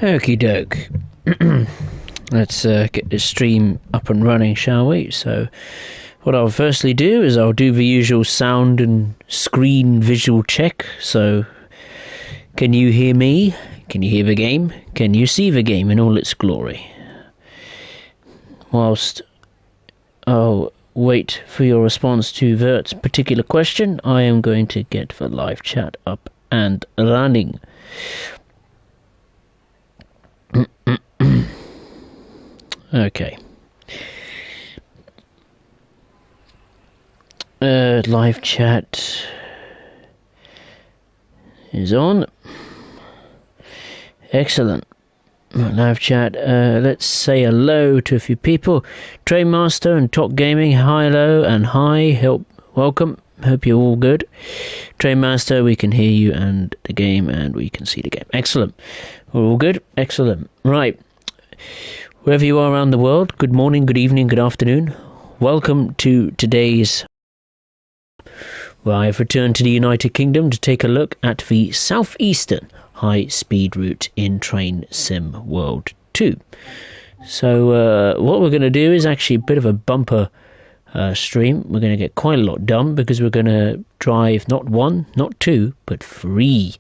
Okie doke. Let's get this stream up and running, shall we? So, what I'll firstly do is I'll do the usual sound and screen visual check. So, can you hear me? Can you hear the game? Can you see the game in all its glory? Whilst I'll wait for your response to that particular question, I am going to get the live chat up and running. Okay. Live chat is on. Excellent. Live chat. Let's say hello to a few people. Trainmaster and Top Gaming. Hello and hi. Welcome. Hope you're all good. Trainmaster, we can hear you and the game, and we can see the game. Excellent. We're all good. Excellent. Right. Wherever you are around the world, good morning, good evening, good afternoon. Welcome to today's... Well, I have returned to the United Kingdom to take a look at the Southeastern high-speed route in Train Sim World 2. So what we're going to do is actually a bit of a bumper stream. We're going to get quite a lot done because we're going to drive not one, not two, but three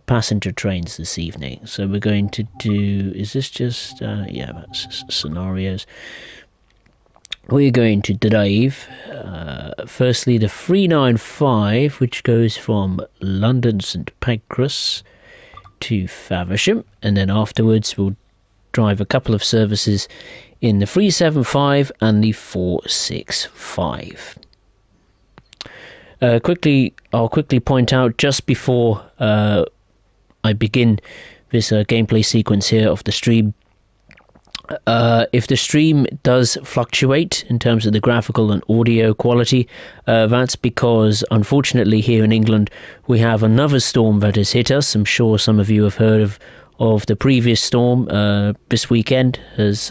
passenger trains this evening. So we're going to do... Is this just... yeah, that's scenarios. We're going to drive, firstly, the 395, which goes from London St Pancras to Faversham, and then afterwards we'll drive a couple of services in the 375 and the 465. I'll quickly point out, just before I begin this gameplay sequence here of the stream, if the stream does fluctuate in terms of the graphical and audio quality, that's because, unfortunately, here in England, we have another storm that has hit us. I'm sure some of you have heard of the previous storm. This weekend has,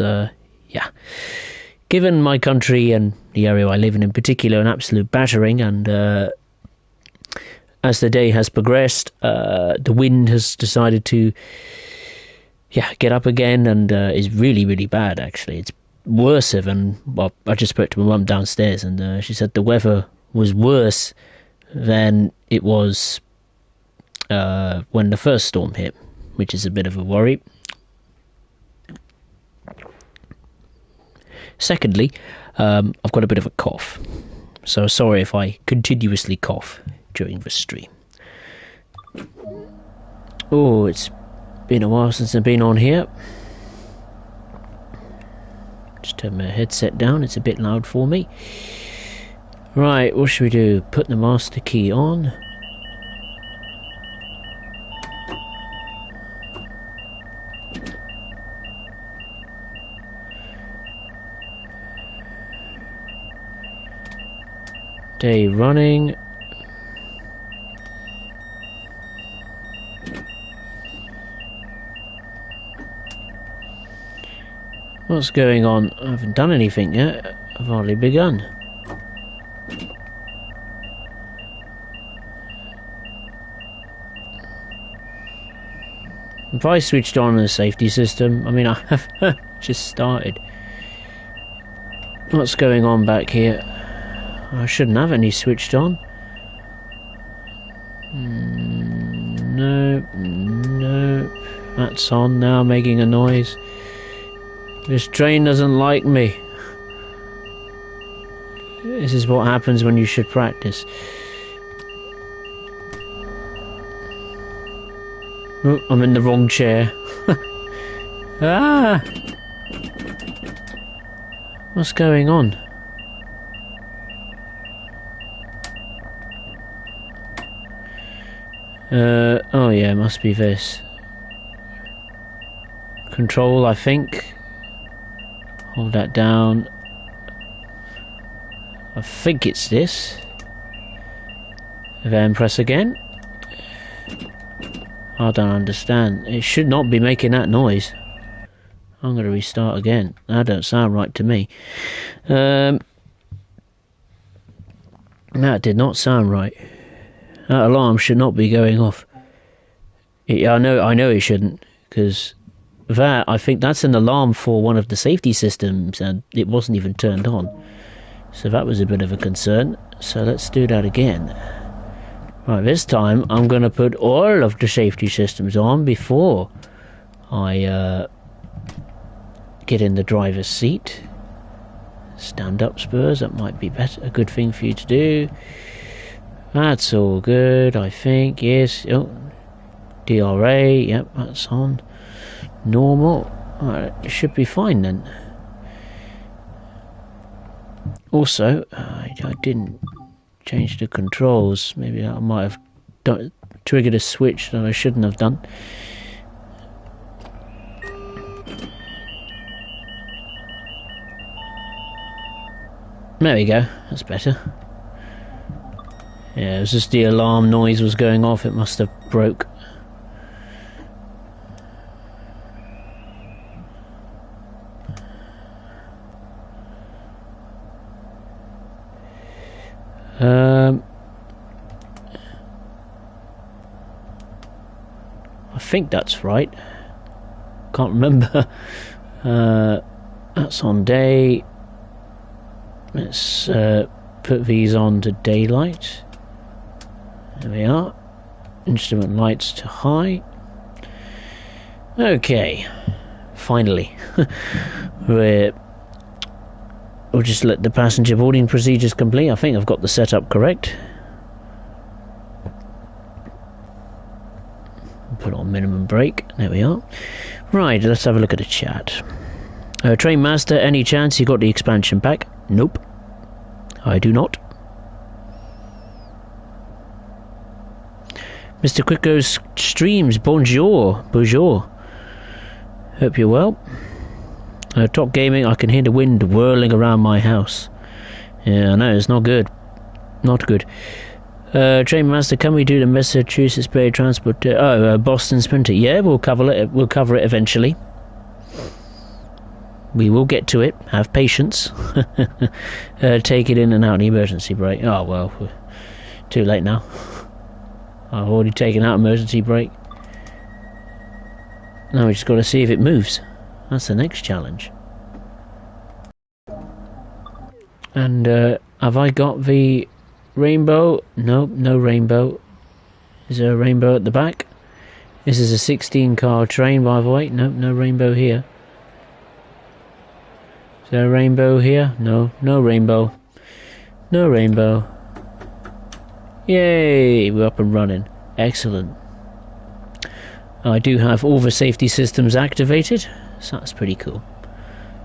given my country and the area I live in particular an absolute battering, and as the day has progressed, the wind has decided to get up again, and is really, really bad, actually. It's worse than... Well, I just spoke to my mum downstairs, and she said the weather was worse than it was when the first storm hit, which is a bit of a worry. Secondly, I've got a bit of a cough, so sorry if I continuously cough during the stream. Oh, it's been a while since I've been on here. Just turn my headset down, it's a bit loud for me. Right, what should we do? Put the master key on. Day running. What's going on? I haven't done anything yet. I've hardly begun. If I switched on the safety system, I mean, I have just started. What's going on back here? I shouldn't have any switched on. No. That's on now, making a noise. This train doesn't like me. This is what happens when you should practice. Oh, I'm in the wrong chair. Ah! What's going on? Oh yeah, it must be this. Control, I think. Hold that down. I think it's this. Then press again. I don't understand. It should not be making that noise. I'm going to restart again. That don't sound right to me. That did not sound right. That alarm should not be going off. I know it shouldn't, because that, I think that's an alarm for one of the safety systems, and it wasn't even turned on. So that was a bit of a concern. So let's do that again. Right, this time I'm going to put all of the safety systems on before I get in the driver's seat. Stand up, Spurs, that might be better, a good thing for you to do. That's all good, I think. Yes. Oh, DRA, yep, that's on. Normal. Alright, it should be fine then. Also, I didn't change the controls. Maybe I might have triggered a switch that I shouldn't have done. There we go, that's better. Yeah, it was just the alarm noise was going off, it must have broke. I think that's right. Can't remember. That's on day. Let's put these on to daylight. There we are. Instrument lights to high. Okay. Finally. We'll just let the passenger boarding procedures complete. I think I've got the setup correct. Put on minimum brake. There we are. Right, let's have a look at the chat. Train Master, any chance you got the expansion pack? Nope. I do not. Mr. Quicko's streams, bonjour. Bonjour. Hope you're well. Top Gaming, I can hear the wind whirling around my house. Yeah, I know, it's not good. Not good. Train Master, can we do the Massachusetts Bay Transport? Boston Sprinter. Yeah, we'll cover it. We'll cover it eventually. We will get to it. Have patience. Take it in and out the emergency brake. Oh well, too late now. I've already taken out emergency brake. Now we just got to see if it moves. That's the next challenge. And have I got the rainbow? Nope, no rainbow. Is there a rainbow at the back? This is a 16-car train, by the way. Nope, no rainbow here. Is there a rainbow here? No, no rainbow. No rainbow. Yay, we're up and running. Excellent. I do have all the safety systems activated, so that's pretty cool.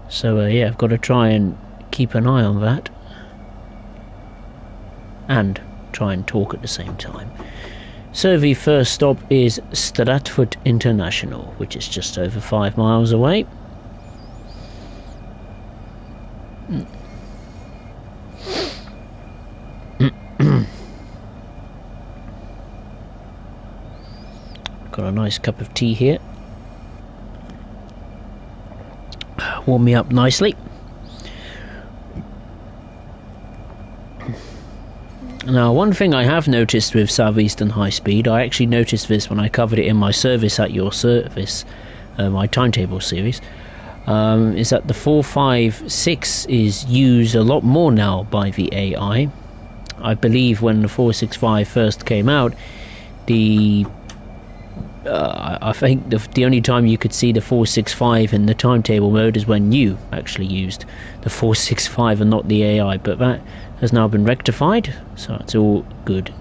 So yeah, I've got to try and keep an eye on that. And try and talk at the same time. So the first stop is Stratfoot International, which is just over 5 miles away. Got a nice cup of tea here. Warm me up nicely. Now, one thing I have noticed with Southeastern High Speed, I actually noticed this when I covered it in my service at your service, my timetable series, is that the 456 is used a lot more now by the AI. I believe when the 465 first came out, I think the only time you could see the 465 in the timetable mode is when you actually used the 465 and not the AI, but that has now been rectified, so it's all good.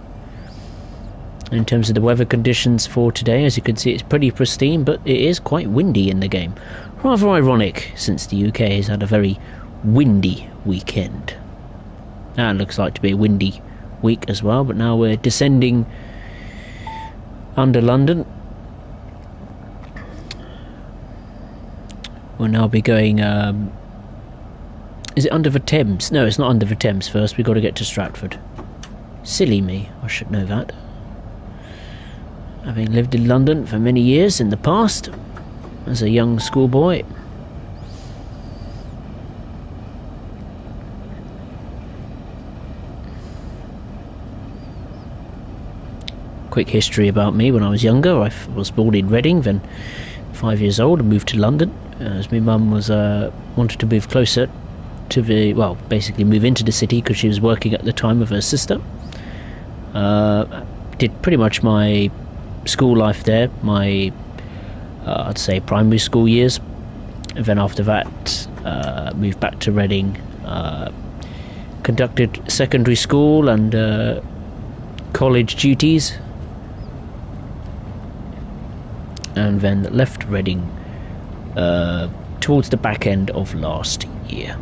In terms of the weather conditions for today, as you can see, it's pretty pristine, but it is quite windy in the game. Rather ironic, since the UK has had a very windy weekend. That looks like to be a windy week as well, but now we're descending under London. We'll now be going, is it under the Thames? No, it's not under the Thames first, we've got to get to Stratford. Silly me, I should know that. Having lived in London for many years in the past, as a young schoolboy. Quick history about me: when I was younger, I was born in Reading, then 5 years old and moved to London, as my mum was wanted to move closer to the, well, basically move into the city because she was working at the time with her sister. Did pretty much my school life there, my I'd say primary school years, and then after that moved back to Reading, conducted secondary school and college duties, and then left Reading towards the back end of last year.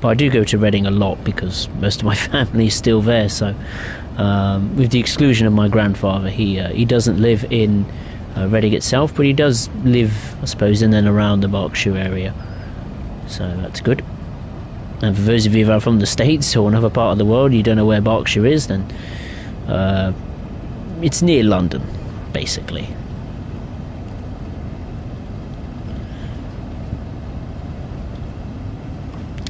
But I do go to Reading a lot because most of my family is still there, so with the exclusion of my grandfather, he doesn't live in Reading itself, but he does live, I suppose, in and around the Berkshire area, so that's good. And for those of you who are from the States or another part of the world, you don't know where Berkshire is, then it's near London, basically.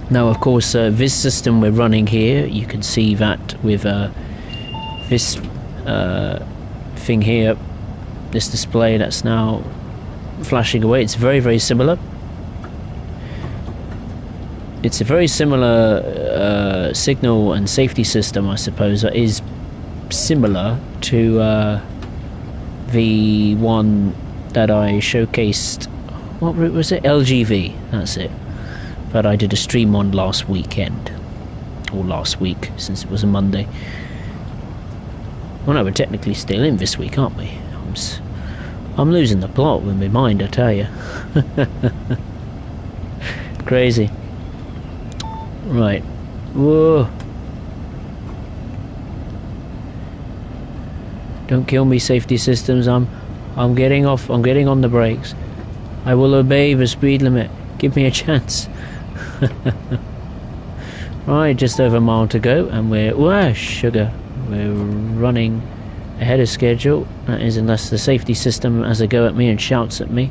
Now, of course, this system we're running here, you can see that with this thing here, this display that's now flashing away. It's very, very similar. It's a very similar signal and safety system, I suppose, that is similar to the one that I showcased. What route was it? LGV, that's it. That I did a stream on last weekend, or last week, since it was a Monday. Well, no, we're technically still in this week, aren't we? I'm losing the plot with my mind, I tell you. Crazy. Right. Whoa. Don't kill me, safety systems. I'm getting off. I'm getting on the brakes. I will obey the speed limit. Give me a chance. Right, just over a mile to go, and we're sugar. We're running ahead of schedule. That is, unless the safety system has a go at me and shouts at me.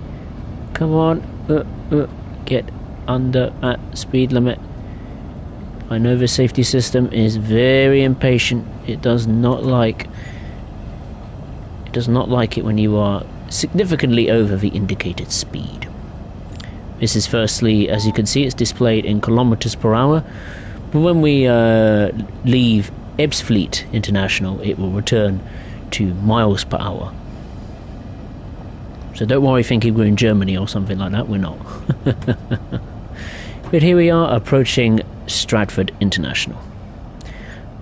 Come on, get under that speed limit. I know the safety system is very impatient. It does not like it when you are significantly over the indicated speed. This is firstly, as you can see, it's displayed in kilometers per hour, but when we leave Ebbsfleet International, it will return to miles per hour. So don't worry thinking we're in Germany or something like that, we're not. But here we are approaching Stratfoot International.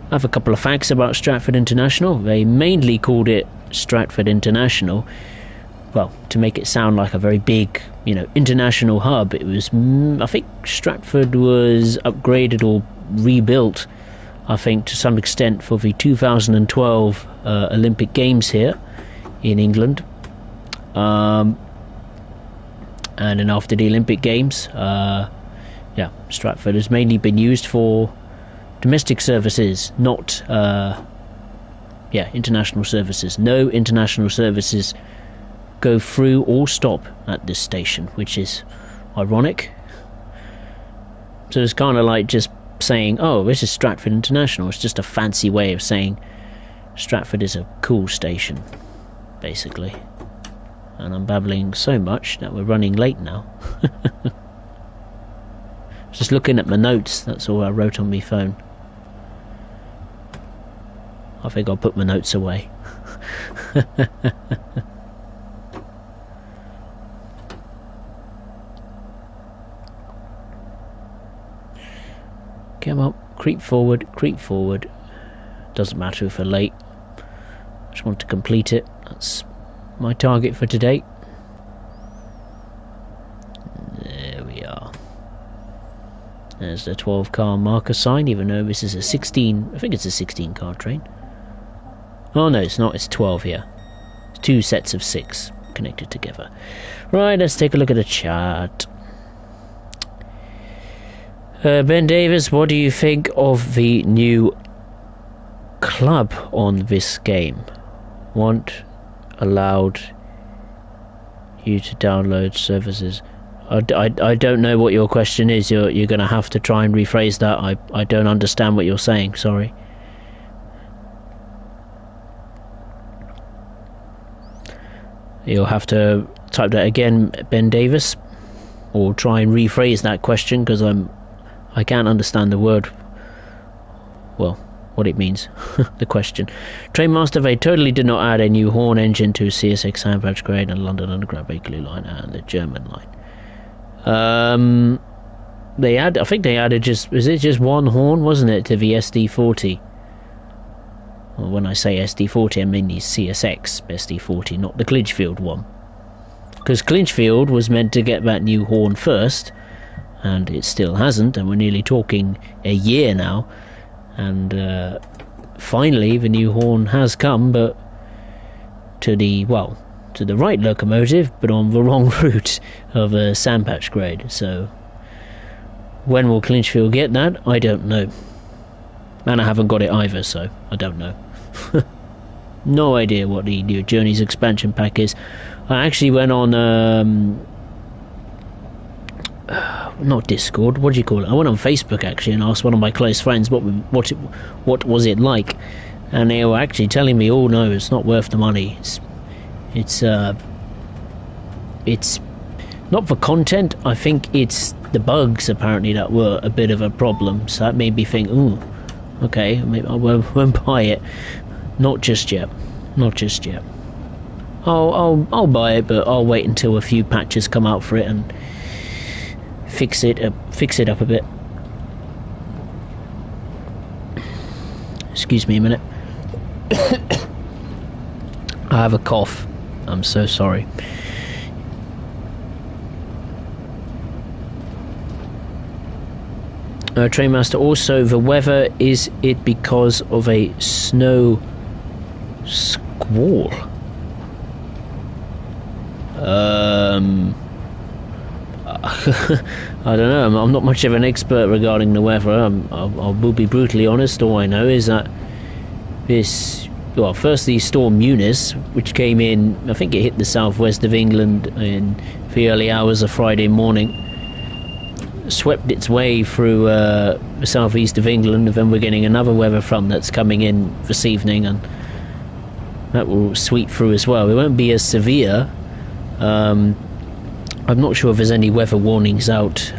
I have a couple of facts about Stratfoot International. They mainly called it Stratfoot International, well, to make it sound like a very big, international hub. It was, I think Stratford was upgraded or rebuilt, I think, to some extent for the 2012 Olympic Games here in England. And then after the Olympic Games, Stratford has mainly been used for domestic services, not international services. No international services go through or stop at this station, which is ironic. So it's kind of like just saying, oh, this is Stratford International. It's just a fancy way of saying Stratford is a cool station, basically. And I'm babbling so much that we're running late now. Just looking at my notes, that's all I wrote on my phone. I think I'll put my notes away. Come on, creep forward, creep forward. Doesn't matter if we're late. I just want to complete it. That's my target for today. There we are. There's the 12 car marker sign, even though this is a 16, I think it's a 16 car train. Oh no, it's not, it's 12 here. It's 2 sets of 6 connected together. Right, let's take a look at the chart. Ben Davis, what do you think of the new club on this game? Want allowed you to download services? I don't know what your question is. You're going to have to try and rephrase that. I don't understand what you're saying, sorry. You'll have to type that again, Ben Davis, or try and rephrase that question, because I can't understand the word, well, what it means. The question. Trainmaster, they totally did not add a new Horn engine to CSX Sandbach grade and London Underground Bakerloo line and the German line. I think they added just one Horn, wasn't it, to the SD40? Well, when I say SD40, I mean the CSX SD40, not the Clinchfield one. Because Clinchfield was meant to get that new Horn first, and it still hasn't, and we're nearly talking a year now. And finally the new Horn has come, but to the right locomotive, but on the wrong route of a Sandpatch grade. So when will Clinchfield get that? I don't know. And I haven't got it either, so I don't know. No idea what the new Journeys expansion pack is. I actually went on not Discord, what do you call it? I went on Facebook actually and asked one of my close friends what was it like, and they were actually telling me, oh no, it's not worth the money. It's not for content. I think it's the bugs apparently that were a bit of a problem, so that made me think, ooh, okay, maybe I won't buy it. Not just yet. I'll buy it, but I'll wait until a few patches come out for it and fix it up a bit. Excuse me a minute. I have a cough. I'm so sorry. Trainmaster, also the weather, is it because of a snow squall? I don't know. I'm not much of an expert regarding the weather. I will be brutally honest. All I know is that firstly, Storm Eunice, which came in, I think it hit the southwest of England in the early hours of Friday morning, swept its way through the southeast of England, and then we're getting another weather front that's coming in this evening, and that will sweep through as well. It won't be as severe. I'm not sure if there's any weather warnings out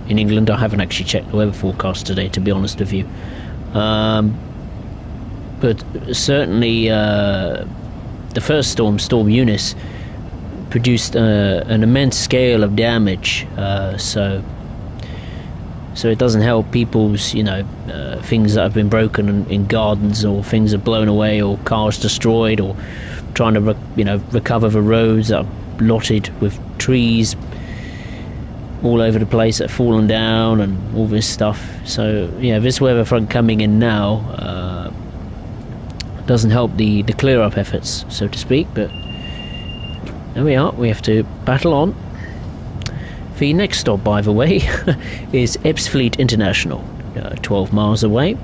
in England. I haven't actually checked the weather forecast today, to be honest with you. But certainly the first storm, Storm Eunice, produced an immense scale of damage, so it doesn't help people's, things that have been broken in gardens, or things are blown away, or cars destroyed, or trying to recover the roads that are blotted with trees all over the place that have fallen down and all this stuff. So this weather front coming in now doesn't help the clear up efforts, so to speak, but there we are. We have to battle on. The next stop, by the way, is Ebbsfleet International, 12 miles away,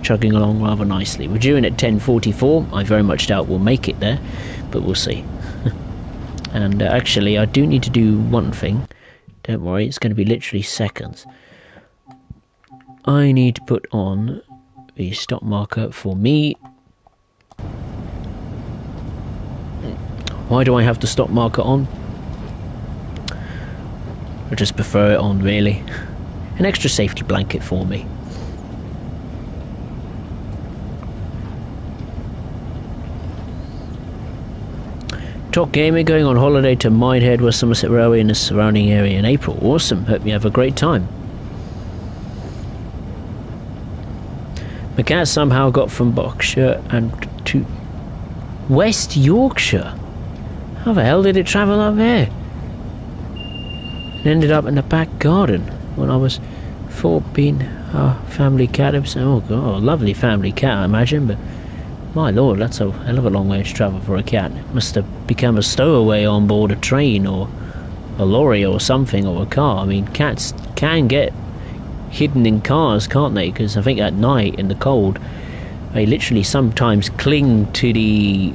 chugging along rather nicely. We're due in at 10:44. I very much doubt we'll make it there, but we'll see. And actually, I do need to do one thing. Don't worry, it's going to be literally seconds. I need to put on the stop marker for me. Why do I have the stop marker on? I just prefer it on, really. An extra safety blanket for me. Talk Gaming going on holiday to Minehead, West Somerset Railway and the surrounding area in April. Awesome, hope you have a great time. The cat somehow got from Berkshire and to West Yorkshire. How the hell did it travel up there? It ended up in the back garden when I was 14. Family cat. Oh god, lovely family cat, I imagine, but my lord, that's a hell of a long way to travel for a cat. It must have become a stowaway on board a train or a lorry or something, or a car. I mean, cats can get hidden in cars, can't they? Because I think at night in the cold, they literally sometimes cling to the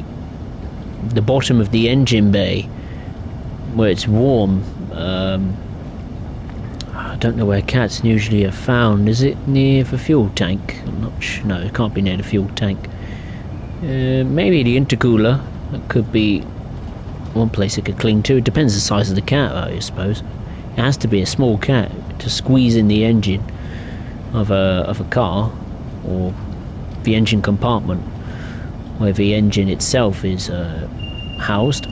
bottom of the engine bay where it's warm. I don't know where cats usually are found. Is it near the fuel tank? I'm not sure. No, it can't be near the fuel tank. Maybe the intercooler. That could be one place it could cling to. It depends the size of the cat, I suppose. It has to be a small cat to squeeze in the engine of a car, or the engine compartment where the engine itself is housed.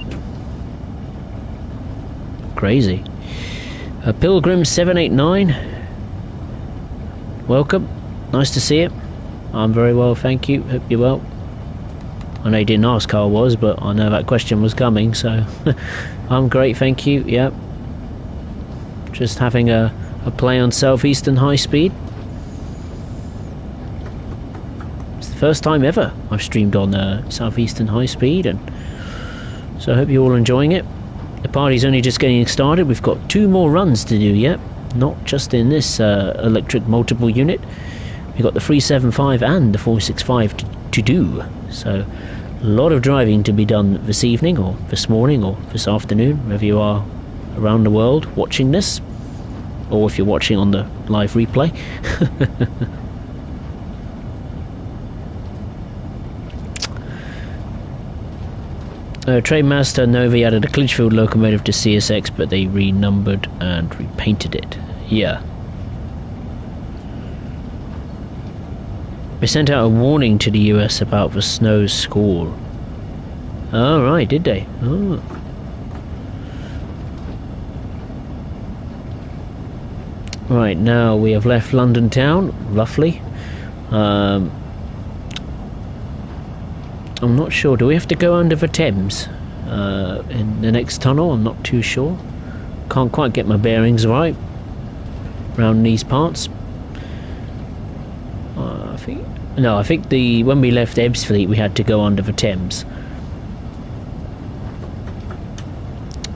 Crazy. Pilgrim 789, welcome. Nice to see you. I'm very well, thank you. Hope you're well. I know you didn't ask how I was, but I know that question was coming, so I'm great, thank you. Yep. Just having a play on Southeastern high speed. It's the first time ever I've streamed on Southeastern high speed, and so I hope you're all enjoying it. The party's only just getting started. We've got 2 more runs to do yet, not just in this electric multiple unit. We've got the 375 and the 465 to do, so a lot of driving to be done this evening, or this morning, or this afternoon, wherever you are around the world watching this, or if you're watching on the live replay. Trademaster Novi added a Clinchfield locomotive to CSX, but they renumbered and repainted it. Yeah. They sent out a warning to the US about the snow squall. Oh, right, did they? Oh. Right, now we have left London town, roughly. I'm not sure. Do we have to go under the Thames in the next tunnel? I'm not too sure. Can't quite get my bearings right around these parts. I think when we left Ebbsfleet we had to go under the Thames.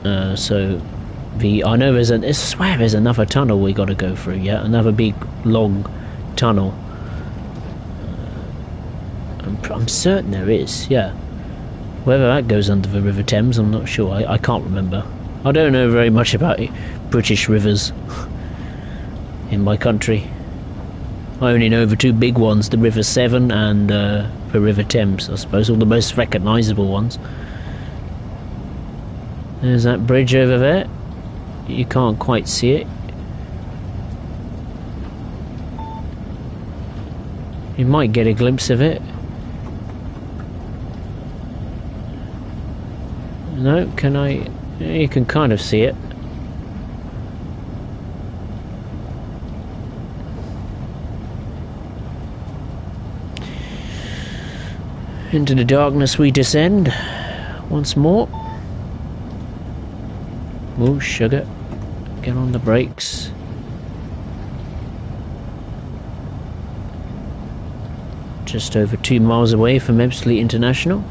I know I swear there's another tunnel we got to go through. Yeah, another big long tunnel. I'm certain there is. Yeah, whether that goes under the River Thames, I'm not sure. I can't remember. I don't know very much about British rivers in my country. I only know the 2 big ones, the River Severn and the River Thames, I suppose, all the most recognisable ones. There's that bridge over there. You can't quite see it. You might get a glimpse of it. No, can I? You can kind of see it. Into the darkness we descend once more. Oh, sugar. Get on the brakes. Just over 2 miles away from Ebbsfleet International.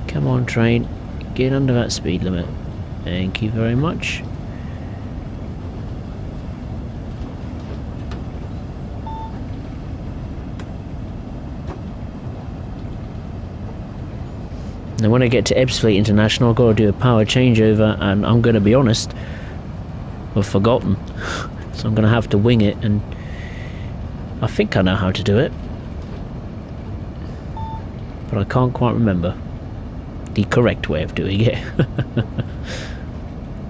Come on, train. Get under that speed limit. Thank you very much. Now when I get to Ebbsfleet International I've got to do a power changeover, and I'm going to be honest, I've forgotten. So I'm going to have to wing it, and I think I know how to do it, but I can't quite remember the correct way of doing it.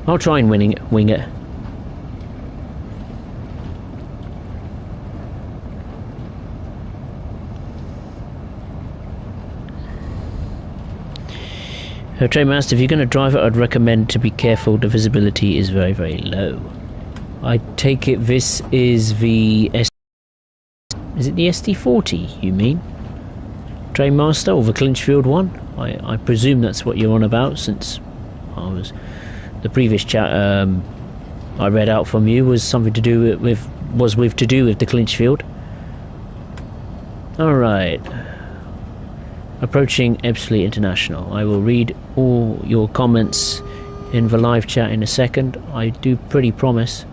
I'll try and wing it. Trainmaster, if you're going to drive it, I'd recommend to be careful. The visibility is very, very low. I take it this is the Is it the ST40 you mean? Trainmaster, or the Clinchfield one? I presume that's what you're on about, since the previous chat I read out from you was something to do with the Clinchfield. Alright. Approaching Ebbsfleet International. I will read all your comments in the live chat in a second. I do pretty promise.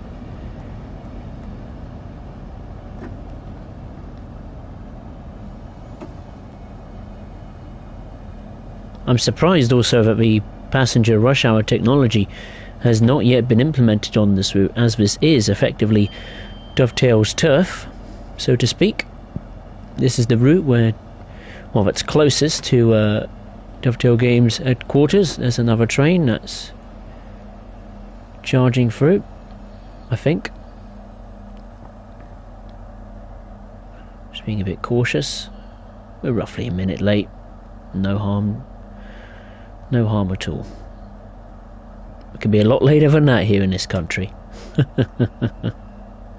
I'm surprised also that the passenger rush hour technology has not yet been implemented on this route, as this is effectively Dovetail's turf, so to speak. This is the route where well, that's closest to Dovetail Games headquarters. There's another train that's charging through, I think. Just being a bit cautious. We're roughly a minute late. No harm at all. It could be a lot later than that here in this country.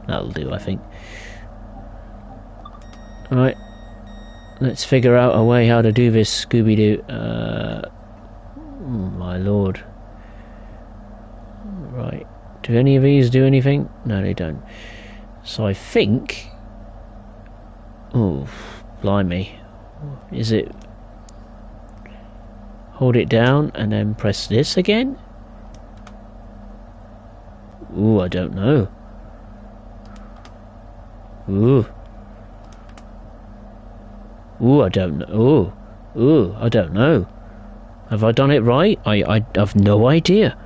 That'll do, I think. Alright, let's figure out a way how to do this, Scooby-Doo. Oh my lord. Right, do any of these do anything? No, they don't. So I think... oh, blimey. Is it... hold it down and then press this again? Ooh, I don't know. Ooh. Ooh, I don't know. Ooh, I don't know. Have I done it right? I have no idea.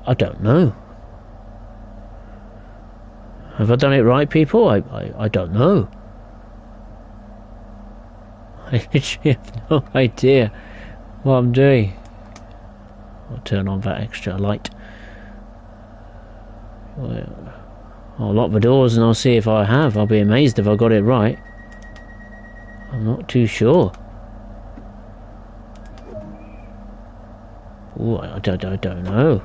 I don't know. Have I done it right, people? I don't know. I literally have no idea what I'm doing. I'll turn on that extra light. I'll lock the doors and I'll see if I have. I'll be amazed if I got it right. I'm not too sure. Ooh, I don't know.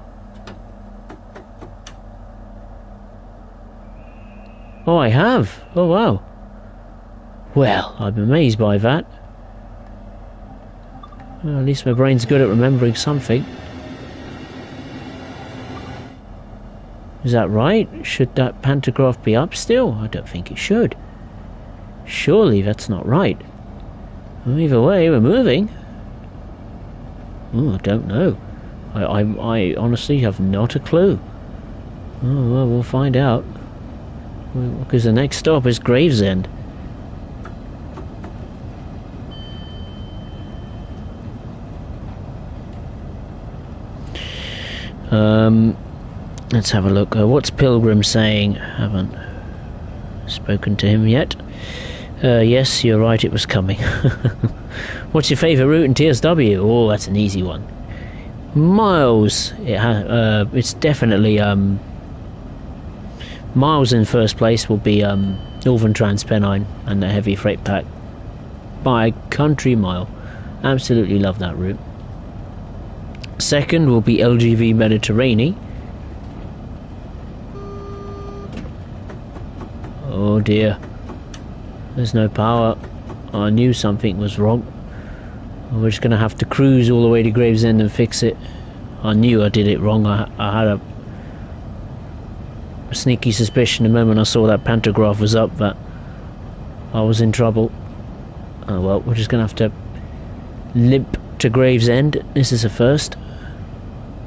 Oh, I have. Oh, wow. Well, I'm amazed by that. Well, at least my brain's good at remembering something. Is that right? Should that pantograph be up still? I don't think it should. Surely that's not right. Well, either way, we're moving. Oh, I don't know. I honestly have not a clue. Oh, well, we'll find out. Because the next stop is Gravesend. Let's have a look. What's Pilgrim saying? Haven't spoken to him yet. Yes, you're right, it was coming. What's your favourite route in TSW? Oh, that's an easy one. Miles. It's definitely Miles in first place will be Northern Transpennine and the heavy freight pack by a country mile. Absolutely love that route. Second will be LGV Mediterranean. Oh dear. There's no power. I knew something was wrong. We're just going to have to cruise all the way to Gravesend and fix it. I knew I did it wrong. I had a sneaky suspicion the moment I saw that pantograph was up that I was in trouble. Oh well, we're just going to have to limp to Gravesend. This is a first.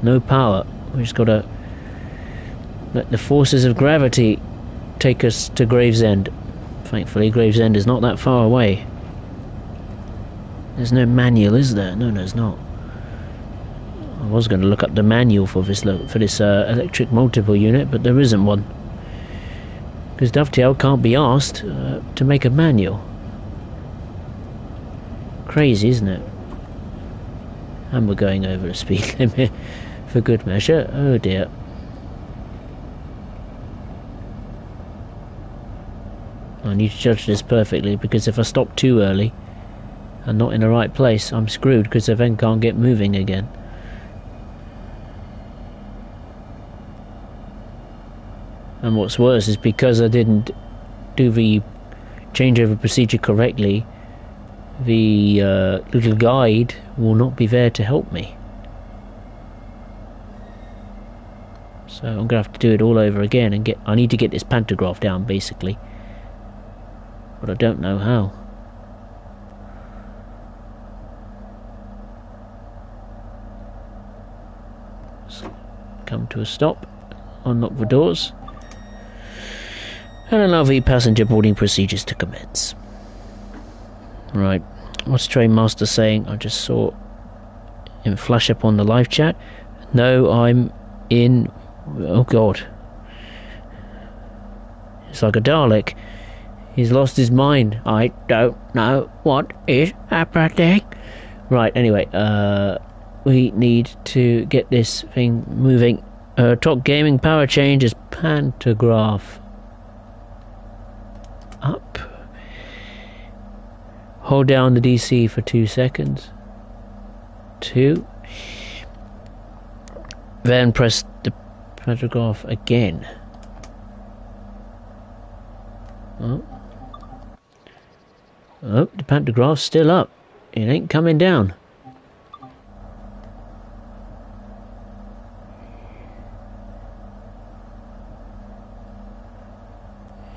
No power. We just got to let the forces of gravity take us to Gravesend. Thankfully, Gravesend is not that far away. There's no manual, is there? No, there's not. I was going to look up the manual for this electric multiple unit, but there isn't one. Because Dovetail can't be asked to make a manual. Crazy, isn't it? And we're going over the speed limit for good measure. Oh dear. I need to judge this perfectly, because if I stop too early and not in the right place, I'm screwed, because I then can't get moving again. And what's worse is because I didn't do the changeover procedure correctly, the little guide will not be there to help me. So I'm going to have to do it all over again and I need to get this pantograph down basically. But I don't know how. So, come to a stop, unlock the doors, and allow the passenger boarding procedures to commence. Right, what's Train Master saying? I just saw him flash up on the live chat. No, I'm in... oh god. It's like a Dalek. He's lost his mind. I don't know what is happening. Right, anyway, we need to get this thing moving. Top gaming power change is pantograph. Up. Hold down the DC for 2 seconds. 2. Then press the pantograph again. Oh. Oh, the pantograph's still up. It ain't coming down.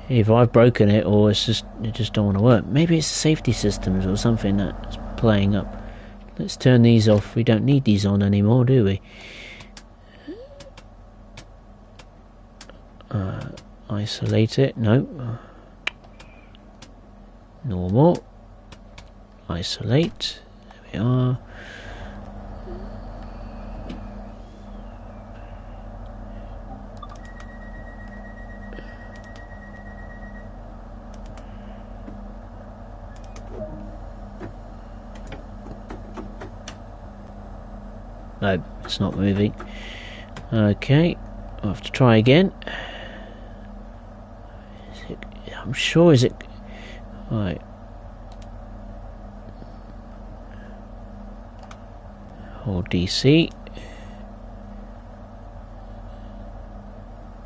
If I've broken it, or it just don't want to work. Maybe it's the safety systems or something that's playing up. Let's turn these off. We don't need these on anymore, do we? Isolate it. No. Normal. Isolate. There we are. No, it's not moving. Okay, I'll have to try again. I'm sure, is it... Right. Hold DC.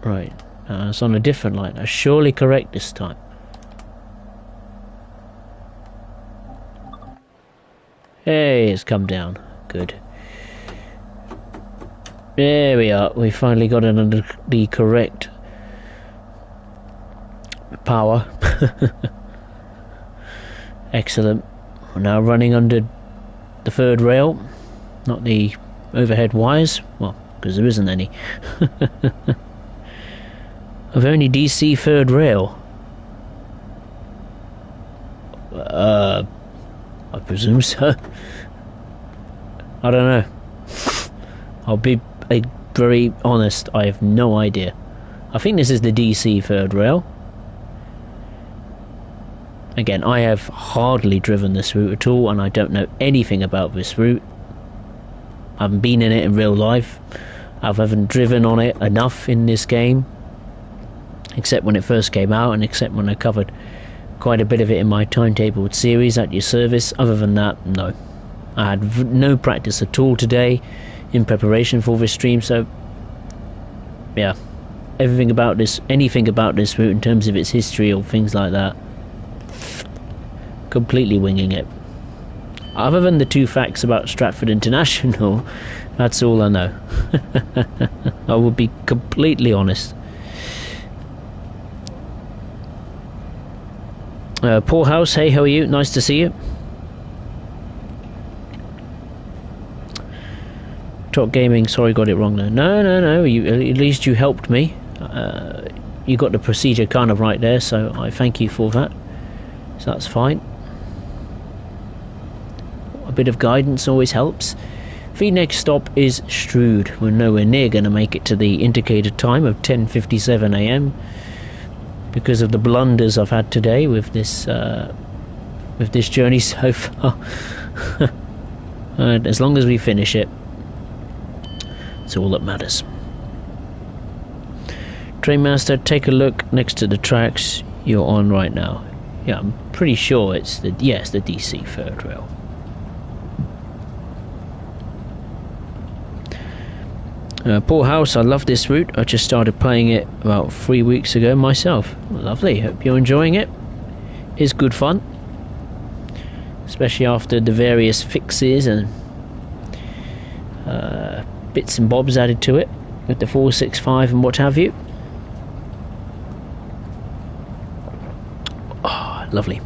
Right, it's on a different line. That's surely correct this time. Hey, it's come down. Good. There we are. We finally got it under the correct power. Excellent. We're now running under the third rail, not the overhead wires. Well, because there isn't any. Of only DC third rail. I presume so. I don't know. I'll be very honest, I have no idea. I think this is the DC third rail. Again, I have hardly driven this route at all, and I don't know anything about this route. I haven't been in it in real life. I haven't driven on it enough in this game, except when it first came out, and except when I covered quite a bit of it in my timetabled series at your service. Other than that, no. I had no practice at all today in preparation for this stream, so yeah, anything about this route in terms of its history or things like that, completely winging it. Other than the 2 facts about Stratfoot International, that's all I know. I will be completely honest. Poor House, hey, how are you? Nice to see you. Top Gaming, sorry, got it wrong there. No, you, at least you helped me. You got the procedure kind of right there, so I thank you for that. So that's fine. A bit of guidance always helps. The next stop is Strood. We're nowhere near going to make it to the indicated time of 10:57 AM because of the blunders I've had today with this journey so far. And as long as we finish it, it's all that matters. Trainmaster, take a look next to the tracks you're on right now. Yeah, I'm pretty sure it's the DC third rail. Poor House, I love this route. I just started playing it about 3 weeks ago myself. Lovely, hope you're enjoying it. It's good fun, especially after the various fixes and bits and bobs added to it with the 465 and what have you. Oh, lovely.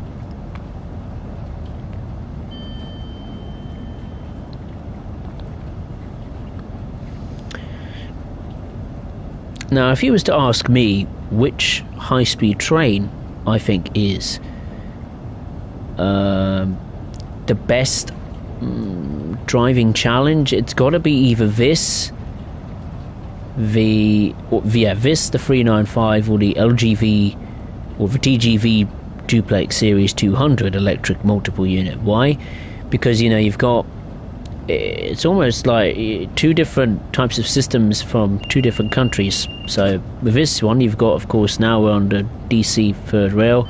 Now, if you was to ask me which high-speed train I think is the best driving challenge, it's got to be either this, the 395, or the LGV, or the TGV duplex series 200 electric multiple unit. Why? Because you've got, it's almost like two different types of systems from two different countries. So with this one, you've got, of course, now we're on the DC third rail,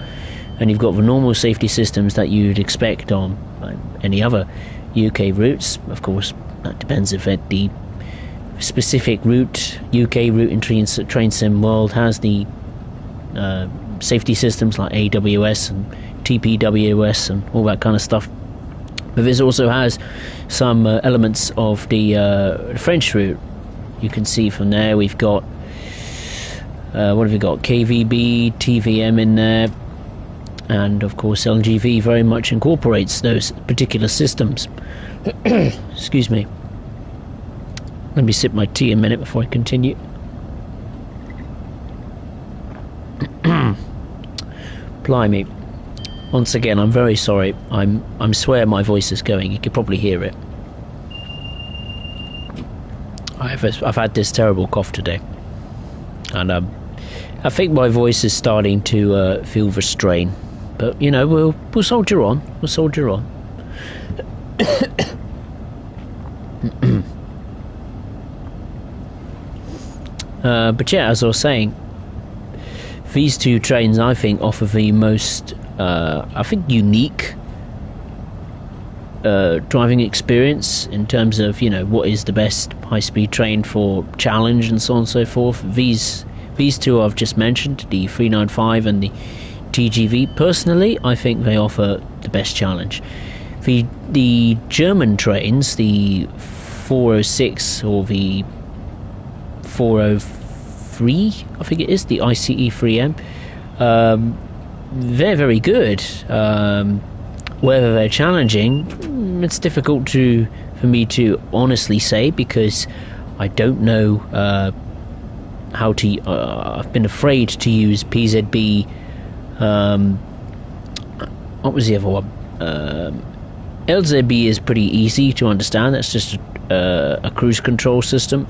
and you've got the normal safety systems that you'd expect on any other UK routes. Of course, that depends if the specific route, UK route in Train Sim World has the safety systems like AWS and TPWS and all that kind of stuff. But this also has some elements of the French route. You can see from there we've got what have we got? KVB, TVM in there, and of course LGV very much incorporates those particular systems. Excuse me. Let me sip my tea a minute before I continue. Blimey. Once again, I'm very sorry. I'm swear my voice is going. You can probably hear it. I've had this terrible cough today, and I think my voice is starting to feel the strain. But we'll soldier on. We'll soldier on. But yeah, as I was saying, these two trains I think offer the most unique driving experience in terms of what is the best high-speed train for challenge and so on and so forth. These two I've just mentioned, the 395 and the TGV, personally I think they offer the best challenge. The German trains, the 406 or the 403, I think it is, the ICE 3M, they're very good. Whether they're challenging, it's difficult for me to honestly say, because I don't know how to. I've been afraid to use PZB. What was the other one? LZB is pretty easy to understand. That's just a cruise control system.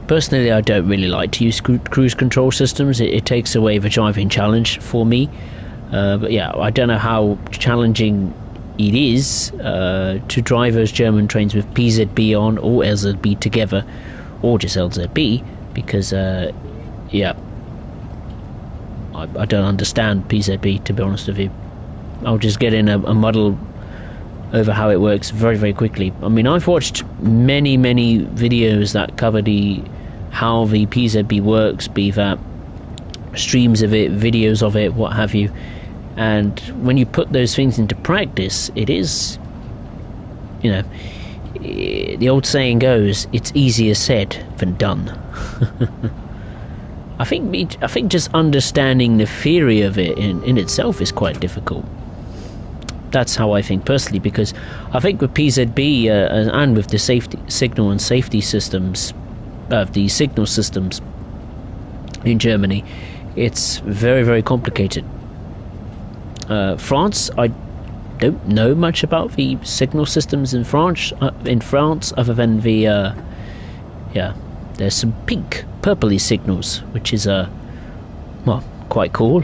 Personally, I don't really like to use cruise control systems. It takes away the driving challenge for me. But yeah, I don't know how challenging it is to drive those German trains with PZB on or LZB together, or just LZB, because yeah, I don't understand PZB, to be honest with you. I'll just get in a muddle over how it works very, very quickly. I mean, I've watched many videos that cover how the PZB works, be that streams of it, videos of it, what have you. And when you put those things into practice, it is, the old saying goes, it's easier said than done. I think just understanding the theory of it in itself is quite difficult. That's how I think personally, because I think with PZB and with the signal and safety systems, the signal systems in Germany, it's very, very complicated. France, I don't know much about the signal systems in France. Other than the there's some pink, purpley signals, which is quite cool.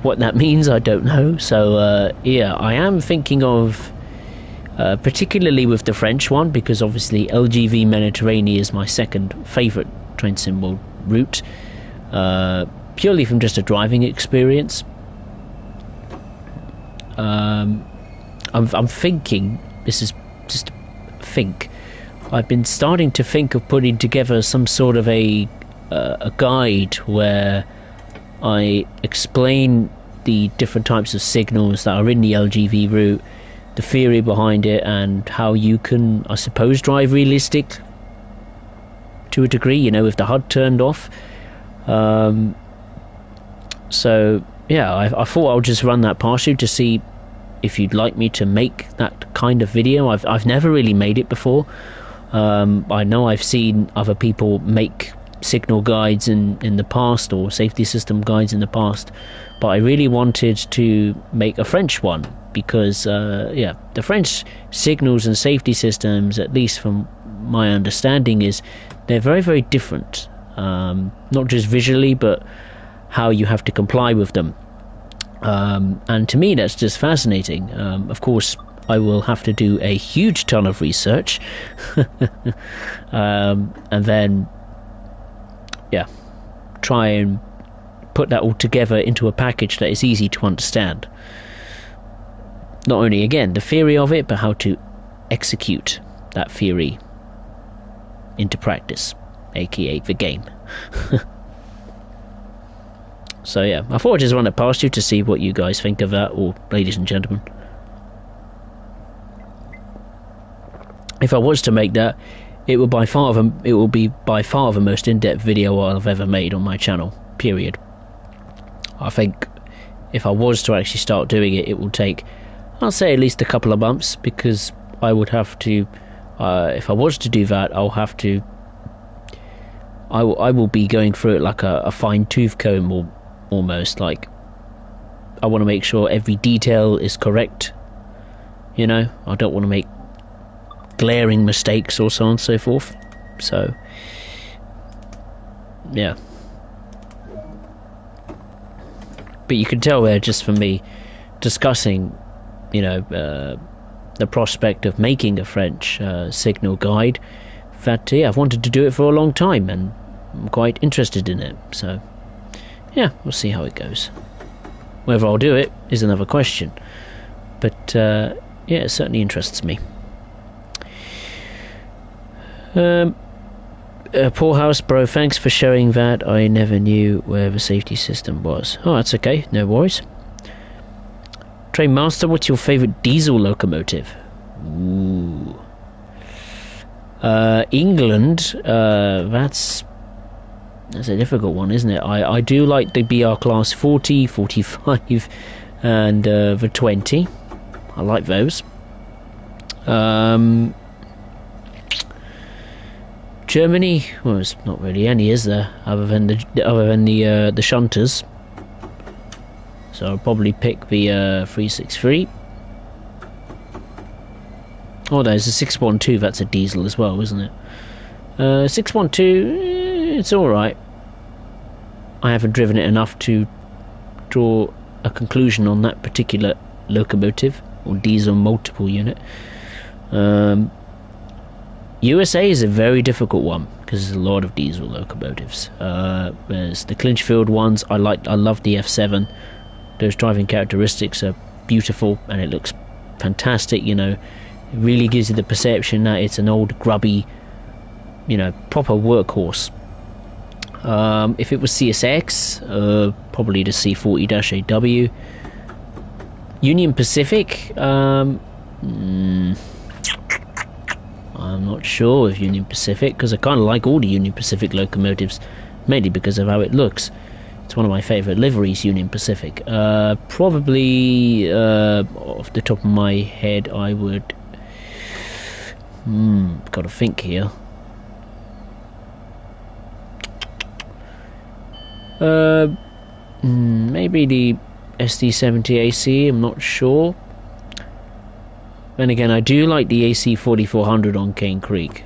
What that means, I don't know. So yeah, I am thinking of particularly with the French one, because obviously LGV Mediterranean is my second favourite train symbol route, purely from just a driving experience. I'm thinking, this is just a think, I've been starting to think of putting together some sort of a guide where I explain the different types of signals that are in the LGV route, the theory behind it, and how you can, I suppose, drive realistic to a degree, with the HUD turned off. So yeah, I thought I'll just run that past you to see if you'd like me to make that kind of video. I've never really made it before. I know I've seen other people make signal guides in the past, or safety system guides in the past, but I really wanted to make a French one, because the French signals and safety systems, at least from my understanding, is they're very, very different, not just visually, but how you have to comply with them. And to me that's just fascinating. Of course I will have to do a huge ton of research and then try and put that all together into a package that is easy to understand. Not only, again, the theory of it, but how to execute that theory into practice, aka the game. So yeah, I thought I'd just run it past you to see what you guys think of that, or ladies and gentlemen. If I was to make that, it will be by far the most in-depth video I've ever made on my channel, period. I think if I was to actually start doing it, it will take, I'll say, at least a couple of months, because I would have to, if I was to do that, I'll have to, I will be going through it like a fine-tooth comb, or almost. Like, I want to make sure every detail is correct, you know. I don't want to make glaring mistakes or so on and so forth. So yeah, but you can tell there, just from me discussing, you know, the prospect of making a French signal guide, that I've wanted to do it for a long time, and I'm quite interested in it. So yeah, we'll see how it goes. Whether I'll do it is another question, but yeah, it certainly interests me. Poorhouse bro, thanks for showing that. I never knew where the safety system was. Oh, that's okay, no worries. Train Master, what's your favourite diesel locomotive? Ooh. England, that's a difficult one, isn't it? I do like the BR Class 40, 45 and the 20. I like those. Germany, well, there's not really any, is there, other than the shunters. So I'll probably pick the 363. Oh, there's a 612. That's a diesel as well, isn't it? 612. It's all right. I haven't driven it enough to draw a conclusion on that particular locomotive or diesel multiple unit. USA is a very difficult one because there's a lot of diesel locomotives. There's the Clinchfield ones. I love the F7. Those driving characteristics are beautiful and it looks fantastic. You know, it really gives you the perception that it's an old grubby, you know, proper workhorse. If it was CSX, probably the C40-AW. Union Pacific. I'm not sure of Union Pacific, because I kind of like all the Union Pacific locomotives, mainly because of how it looks. It's one of my favourite liveries, Union Pacific. Probably, off the top of my head, I would... got to think here. Maybe the SD70AC, I'm not sure. Then again, I do like the AC 4400 on Cane Creek.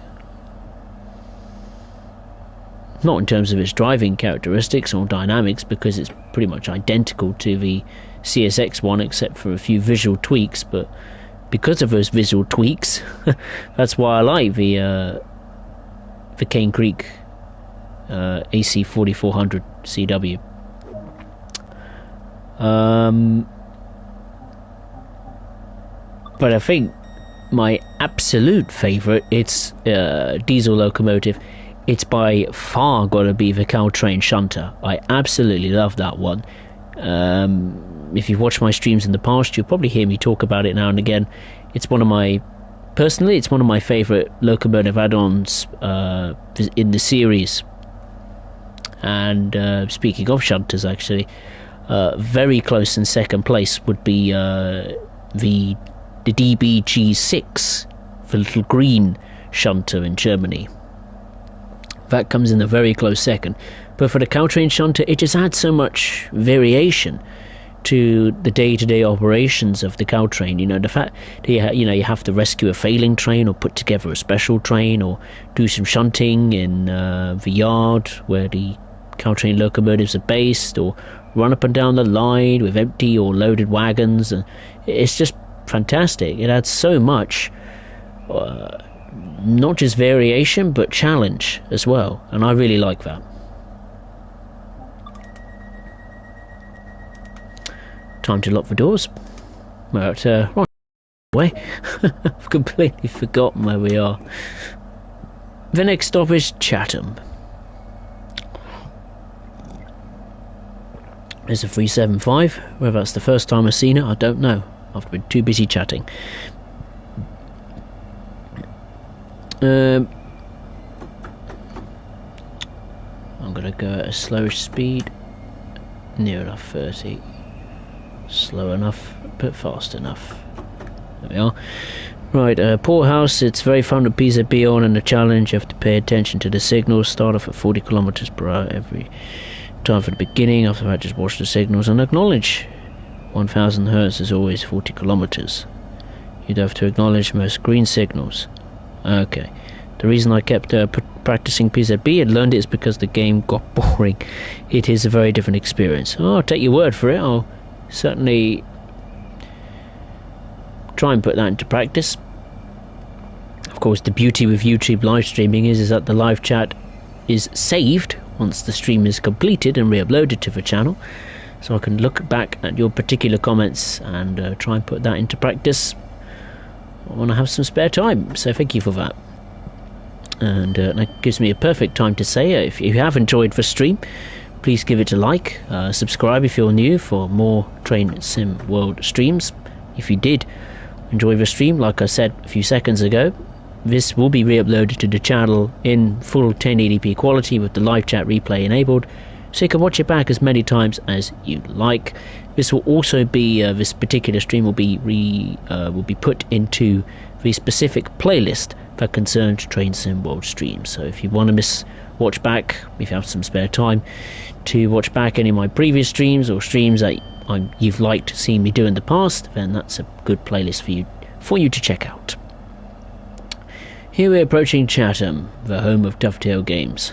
Not in terms of its driving characteristics or dynamics, because it's pretty much identical to the CSX one except for a few visual tweaks, but because of those visual tweaks, that's why I like the Cane Creek AC 4400 CW. But I think my absolute favourite, it's diesel locomotive. It's by far got to be the Caltrain Shunter. I absolutely love that one. If you've watched my streams in the past, you'll probably hear me talk about it now and again. It's one of my favourite locomotive add-ons in the series. And speaking of shunters, actually, very close in second place would be the DBG6, the little green shunter in Germany. That comes in a very close second. But for the Caltrain shunter, it just adds so much variation to the day-to-day operations of the Caltrain. You know, the fact that you have to rescue a failing train, or put together a special train, or do some shunting in the yard where the Caltrain locomotives are based, or run up and down the line with empty or loaded wagons. And it's just fantastic. It adds so much, not just variation but challenge as well, and I really like that. Time to lock the doors. We're at right way. I've completely forgotten where we are. The next stop is Chatham. There's a 375. Whether that's the first time I've seen it, I don't know. I've been too busy chatting. I'm gonna go at a slow speed. Near enough 30. Slow enough, but fast enough. There we are. Right, Poorhouse, it's very fun to PZB on, and the challenge, you have to pay attention to the signals. Start off at 40 kilometers per hour every time for the beginning. After that, just watch the signals and acknowledge. 1000 Hertz is always 40 kilometers. You'd have to acknowledge most green signals. Okay. The reason I kept practicing PZB and learned it is because the game got boring. It is a very different experience. Oh, I'll take your word for it. I'll certainly try and put that into practice. Of course, the beauty with YouTube live streaming is that the live chat is saved once the stream is completed and re-uploaded to the channel, so I can look back at your particular comments and try and put that into practice when I have some spare time. So thank you for that. And that gives me a perfect time to say, if you have enjoyed the stream, please give it a like, subscribe if you're new for more Train Sim World streams. If you did enjoy the stream, like I said a few seconds ago, this will be re-uploaded to the channel in full 1080p quality with the live chat replay enabled, so you can watch it back as many times as you like. This will also be this particular stream will be put into the specific playlist that concerns Train Sim World streams. So if you want to watch back, if you have some spare time to watch back any of my previous streams or streams that you've liked to see me do in the past, then that's a good playlist for you to check out. Here we're approaching Chatham, the home of Dovetail Games.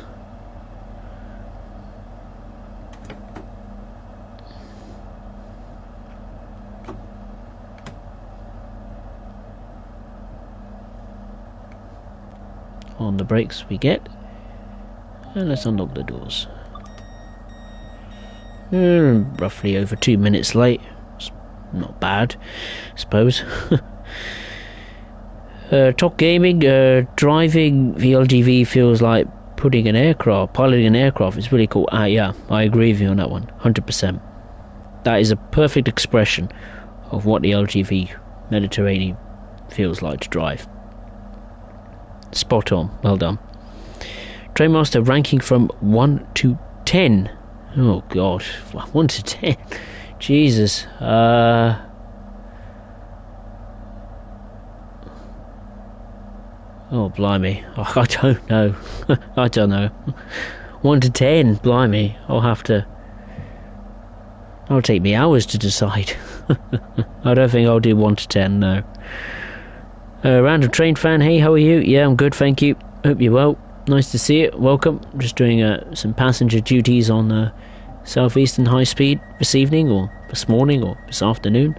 On the brakes we get, and let's unlock the doors. Roughly over 2 minutes late. It's not bad, I suppose. Top Gaming, driving the LGV feels like piloting an aircraft. It's really cool. Yeah, I agree with you on that one, 100%. That is a perfect expression of what the LGV Mediterranean feels like to drive. Spot on, well done. Trainmaster ranking from 1 to 10. Oh god, 1 to 10. Jesus. Oh blimey. Oh, I don't know. I don't know. 1 to 10, blimey. It'll take me hours to decide. I don't think I'll do 1 to 10, no. Random Train Fan, hey, how are you? Yeah, I'm good, thank you. Hope you're well. Nice to see you. Welcome. Just doing some passenger duties on Southeastern High Speed this evening, or this morning, or this afternoon,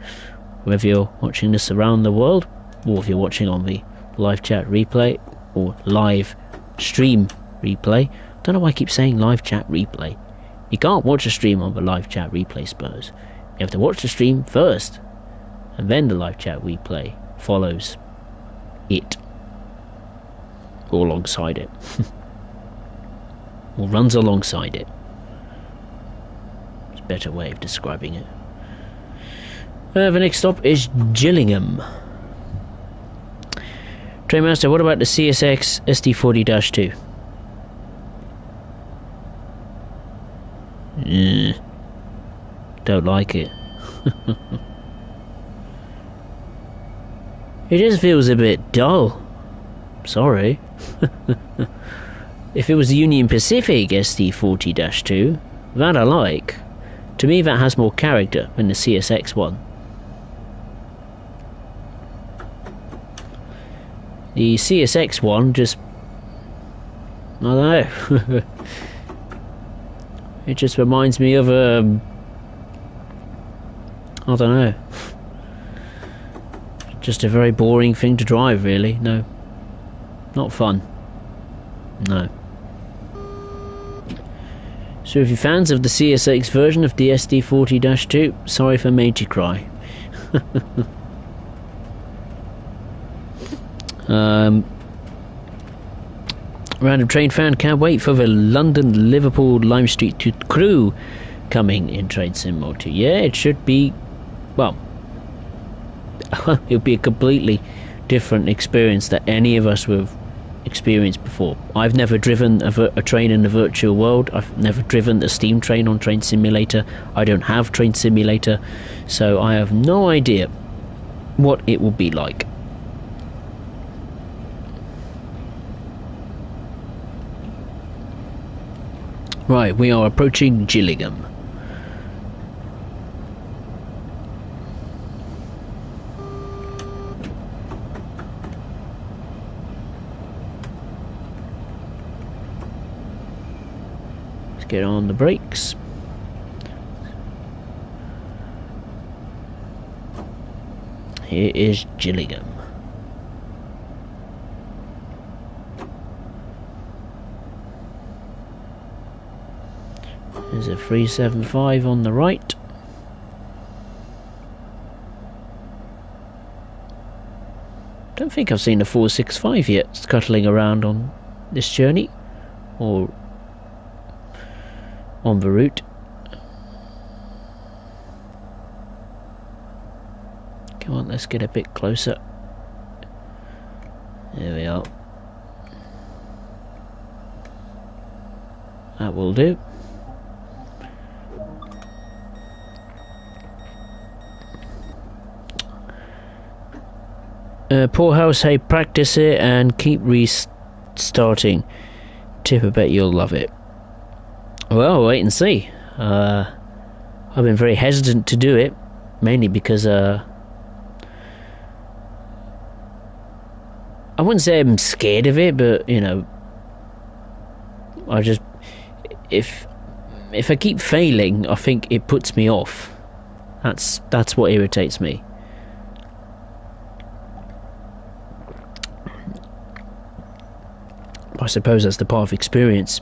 whether you're watching this around the world, or if you're watching on the live chat replay or live stream replay. Don't know why I keep saying live chat replay. You can't watch a stream on the live chat replay, suppose. You have to watch the stream first, and then the live chat replay follows it, or alongside it, or runs alongside it. It's a better way of describing it. The next stop is Gillingham. Trainmaster, what about the CSX SD40-2? Don't like it. It just feels a bit dull. Sorry. If it was the Union Pacific SD40-2, that I like. To me, that has more character than the CSX one. The CSX one just, I don't know. It just reminds me of I don't know. Just a very boring thing to drive, really. No. Not fun. No. So if you're fans of the CSX version of the SD40-2, sorry if I made you cry. Random Train fan can't wait for the London Liverpool Lime Street to Crew coming in Train Sim Mode 2. Yeah, it should be, well, it'll be a completely different experience that any of us have experienced before. I've never driven a train in the virtual world. I've never driven a steam train on Train Simulator. I don't have Train Simulator, so I have no idea what it will be like. Right, we are approaching Gillingham. Let's get on the brakes. Here is Gillingham. There's a 375 on the right. Don't think I've seen a 465 yet scuttling around on this journey or on the route. Come on, let's get a bit closer. There we are. That will do. Poorhouse, hey, practice it and keep restarting. Tip, I bet you'll love it. Well, wait and see. I've been very hesitant to do it, mainly because I wouldn't say I'm scared of it, but you know, I just if I keep failing, I think it puts me off. That's what irritates me. I suppose that's the part of experience.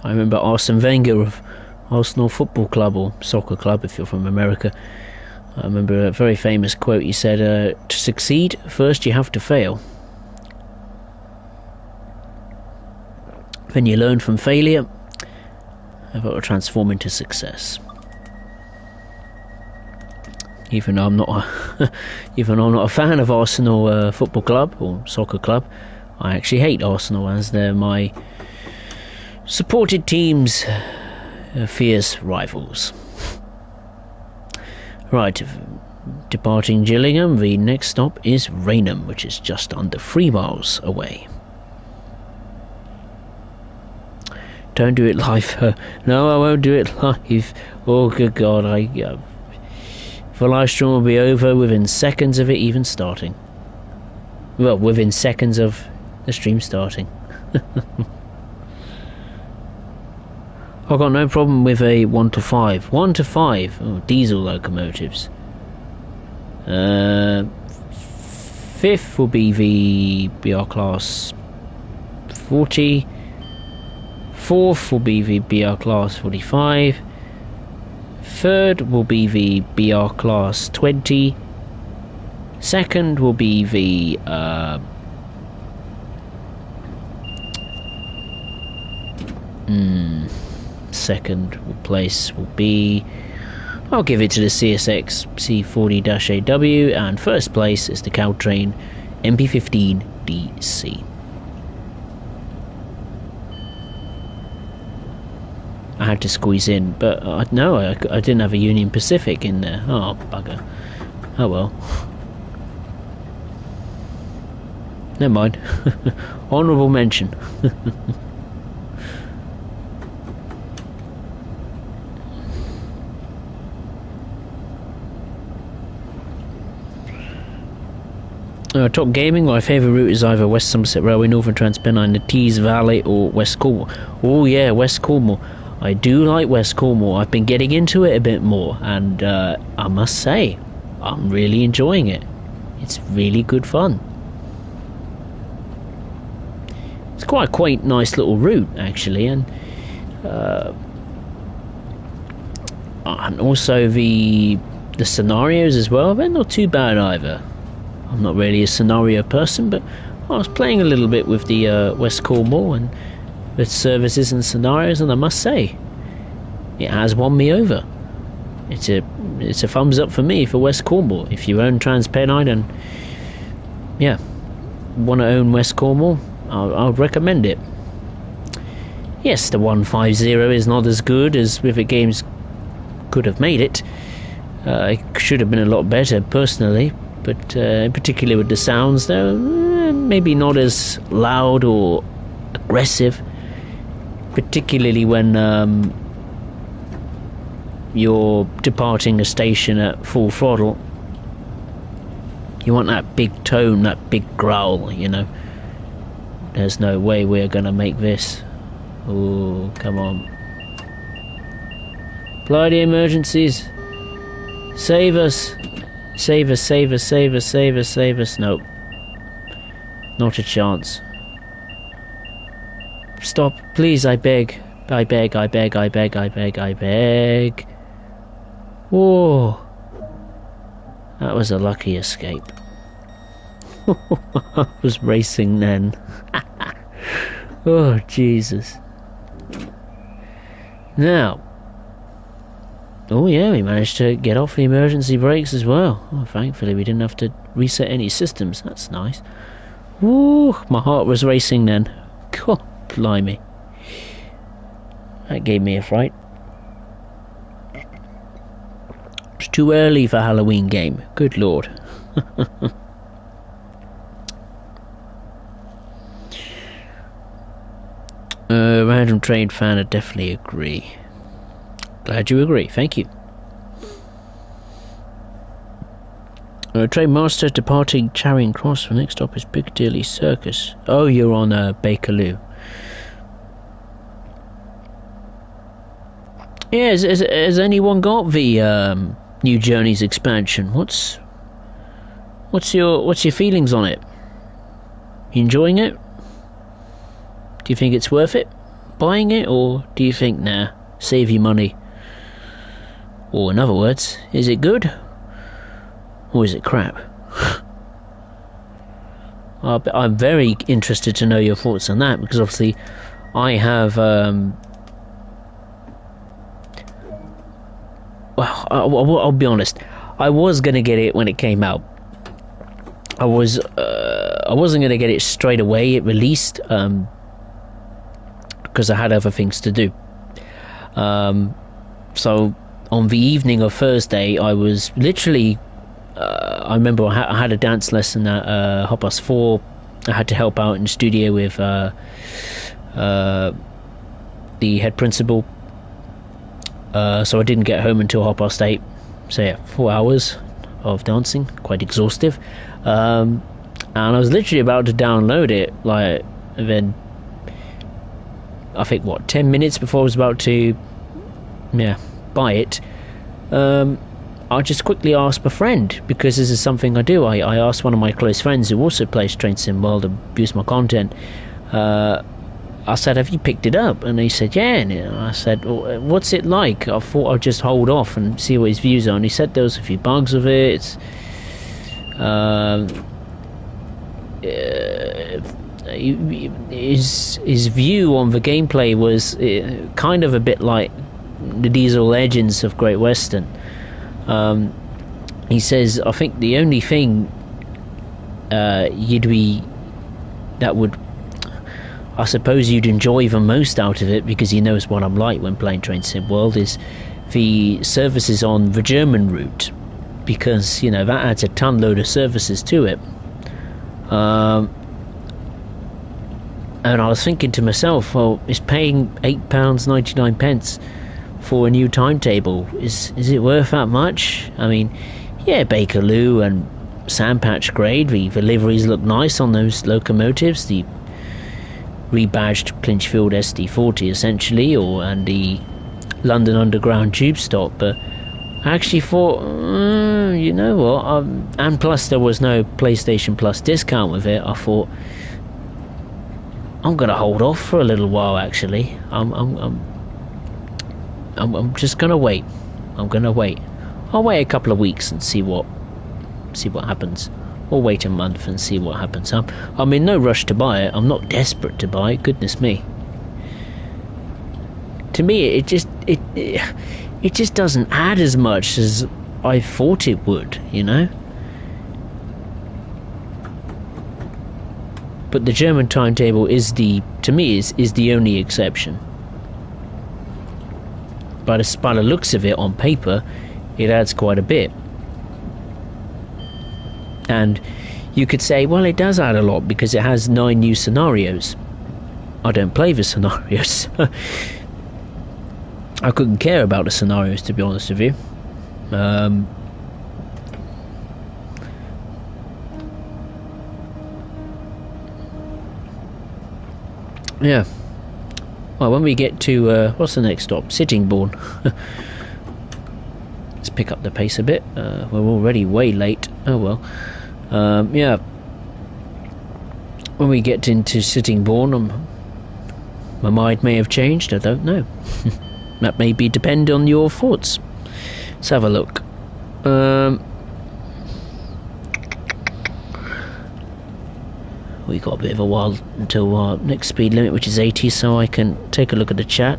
I remember Arsene Wenger of Arsenal Football Club, or Soccer Club if you're from America. I remember a very famous quote. He said, to succeed, first you have to fail. Then you learn from failure, and that will transform into success. Even though I'm not a fan of Arsenal Football Club or Soccer Club, I actually hate Arsenal as they're my supported team's fierce rivals. Right, departing Gillingham, the next stop is Rainham, which is just under 3 miles away. Don't do it live. No, I won't do it live. Oh, good God, the live stream will be over within seconds of it even starting. Well, within seconds of the stream starting. I've got no problem with a 1 to 5. 1 to 5. Oh, diesel locomotives. 5th will be the BR Class 40. 4th will be the BR Class 45. 3rd will be the BR Class 20. 2nd will be the second place will be, I'll give it to the CSX C40-AW, and first place is the Caltrain MP15 DC. I had to squeeze in, but no, I didn't have a Union Pacific in there. Oh, bugger. Oh well. Never mind. Honourable mention. Top Gaming, my favourite route is either West Somerset Railway, Northern Transpennine, the Tees Valley, or West Cornwall. Oh yeah, West Cornwall. I do like West Cornwall. I've been getting into it a bit more, and I must say, I'm really enjoying it. It's really good fun. It's quite a quaint, nice little route, actually, and also the scenarios as well. They're not too bad either. I'm not really a scenario person, but I was playing a little bit with the West Cornwall and the services and scenarios, and I must say, it has won me over. It's a thumbs up for me for West Cornwall. If you own Transpennine and yeah, want to own West Cornwall, I would recommend it. Yes, the 150 is not as good as with the games could have made it. It should have been a lot better personally, but in particular with the sounds, though, maybe not as loud or aggressive, particularly when you're departing a station at full throttle. You want that big tone, that big growl, you know. There's no way we're gonna make this. Oh, come on. Apply the emergencies. Save us. Save us, save us, save us, save us, save us. Nope. Not a chance. Stop, please, I beg. I beg, I beg, I beg, I beg, I beg. Whoa. That was a lucky escape. I was racing then. Oh, Jesus. Now. Oh yeah, we managed to get off the emergency brakes as well. Oh, thankfully we didn't have to reset any systems. That's nice. Ooh, my heart was racing then. God, blimey. That gave me a fright. It's too early for a Halloween game. Good lord. Random Trade fan, I definitely agree. Glad you agree, thank you. Train Master departing Charing Cross. The next stop is Piccadilly Circus. Oh, you're on Bakerloo. Yeah, has anyone got the New Journeys expansion? What's your feelings on it? You enjoying it? Do you think it's worth it, buying it, or do you think, nah, save your money? Or in other words, is it good, or is it crap? I'm very interested to know your thoughts on that, because obviously I have well, I'll be honest, I was going to get it when it came out. I wasn't going to get it straight away it released, because I had other things to do. So on the evening of Thursday, I was literally I remember I had a dance lesson at 4:30. I had to help out in the studio with the head principal, so I didn't get home until 8:30. So yeah, 4 hours of dancing, quite exhaustive. And I was literally about to download it, like, and then I think 10 minutes before I was about to buy it, I just quickly asked my friend, because this is something I do. I asked one of my close friends who also plays Train Sim World and views my content. I said, have you picked it up? And he said, yeah. And I said, well, what's it like? I thought I'd just hold off and see what his views are. And he said there was a few bugs with it. It's, his view on the gameplay was kind of a bit like the Diesel Legends of Great Western. He says, I think the only thing I suppose you'd enjoy the most out of it, because he knows what I'm like when playing Train Sim World, is the services on the German route, because that adds a ton load of services to it. And I was thinking to myself, well, it's paying £8.99 for a new timetable. Is it worth that much? I mean, yeah, Bakerloo and sandpatch grade. The liveries look nice on those locomotives. The rebadged Clinchfield SD40 essentially, and the London Underground tube stop. But I actually thought, you know what? And plus there was no PlayStation Plus discount with it. I thought I'm gonna hold off for a little while. Actually, I'm just gonna wait. I'm gonna wait. I'll wait a couple of weeks and see what happens. Or wait a month and see what happens. I'm in no rush to buy it. I'm not desperate to buy it. Goodness me. To me, it just doesn't add as much as I thought it would, you know. But the German timetable to me is the only exception. By the looks of it on paper, it adds quite a bit. And you could say, well, it does add a lot because it has 9 new scenarios. I don't play the scenarios. I couldn't care about the scenarios, to be honest with you. Yeah. Well, when we get to what's the next stop? Sittingbourne. Let's pick up the pace a bit. We're already way late. Oh well. Yeah. When we get into Sittingbourne, my mind may have changed. I don't know. That may depend on your thoughts. Let's have a look. We got a bit of a while until our next speed limit, which is 80, so I can take a look at the chat.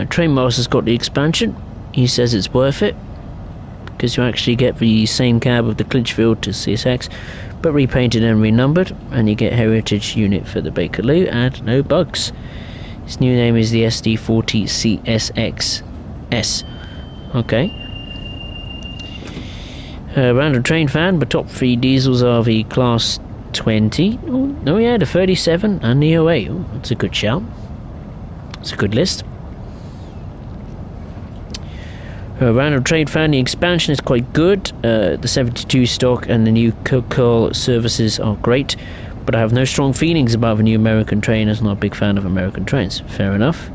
Trainmaster's got the expansion. He says it's worth it because you actually get the same cab of the Clinchfield to CSX, but repainted and renumbered, and you get heritage unit for the Bakerloo and no bugs. Its new name is the SD40 CSX-S. Okay. Random train fan, but top 3 diesels are the Class 20. Oh yeah, the 37 and the 08. Oh, that's a good shout. It's a good list. Random trade fan, the expansion is quite good. The 72 stock and the new Curl services are great, but I have no strong feelings about the new American train, as I'm not a big fan of American trains. Fair enough.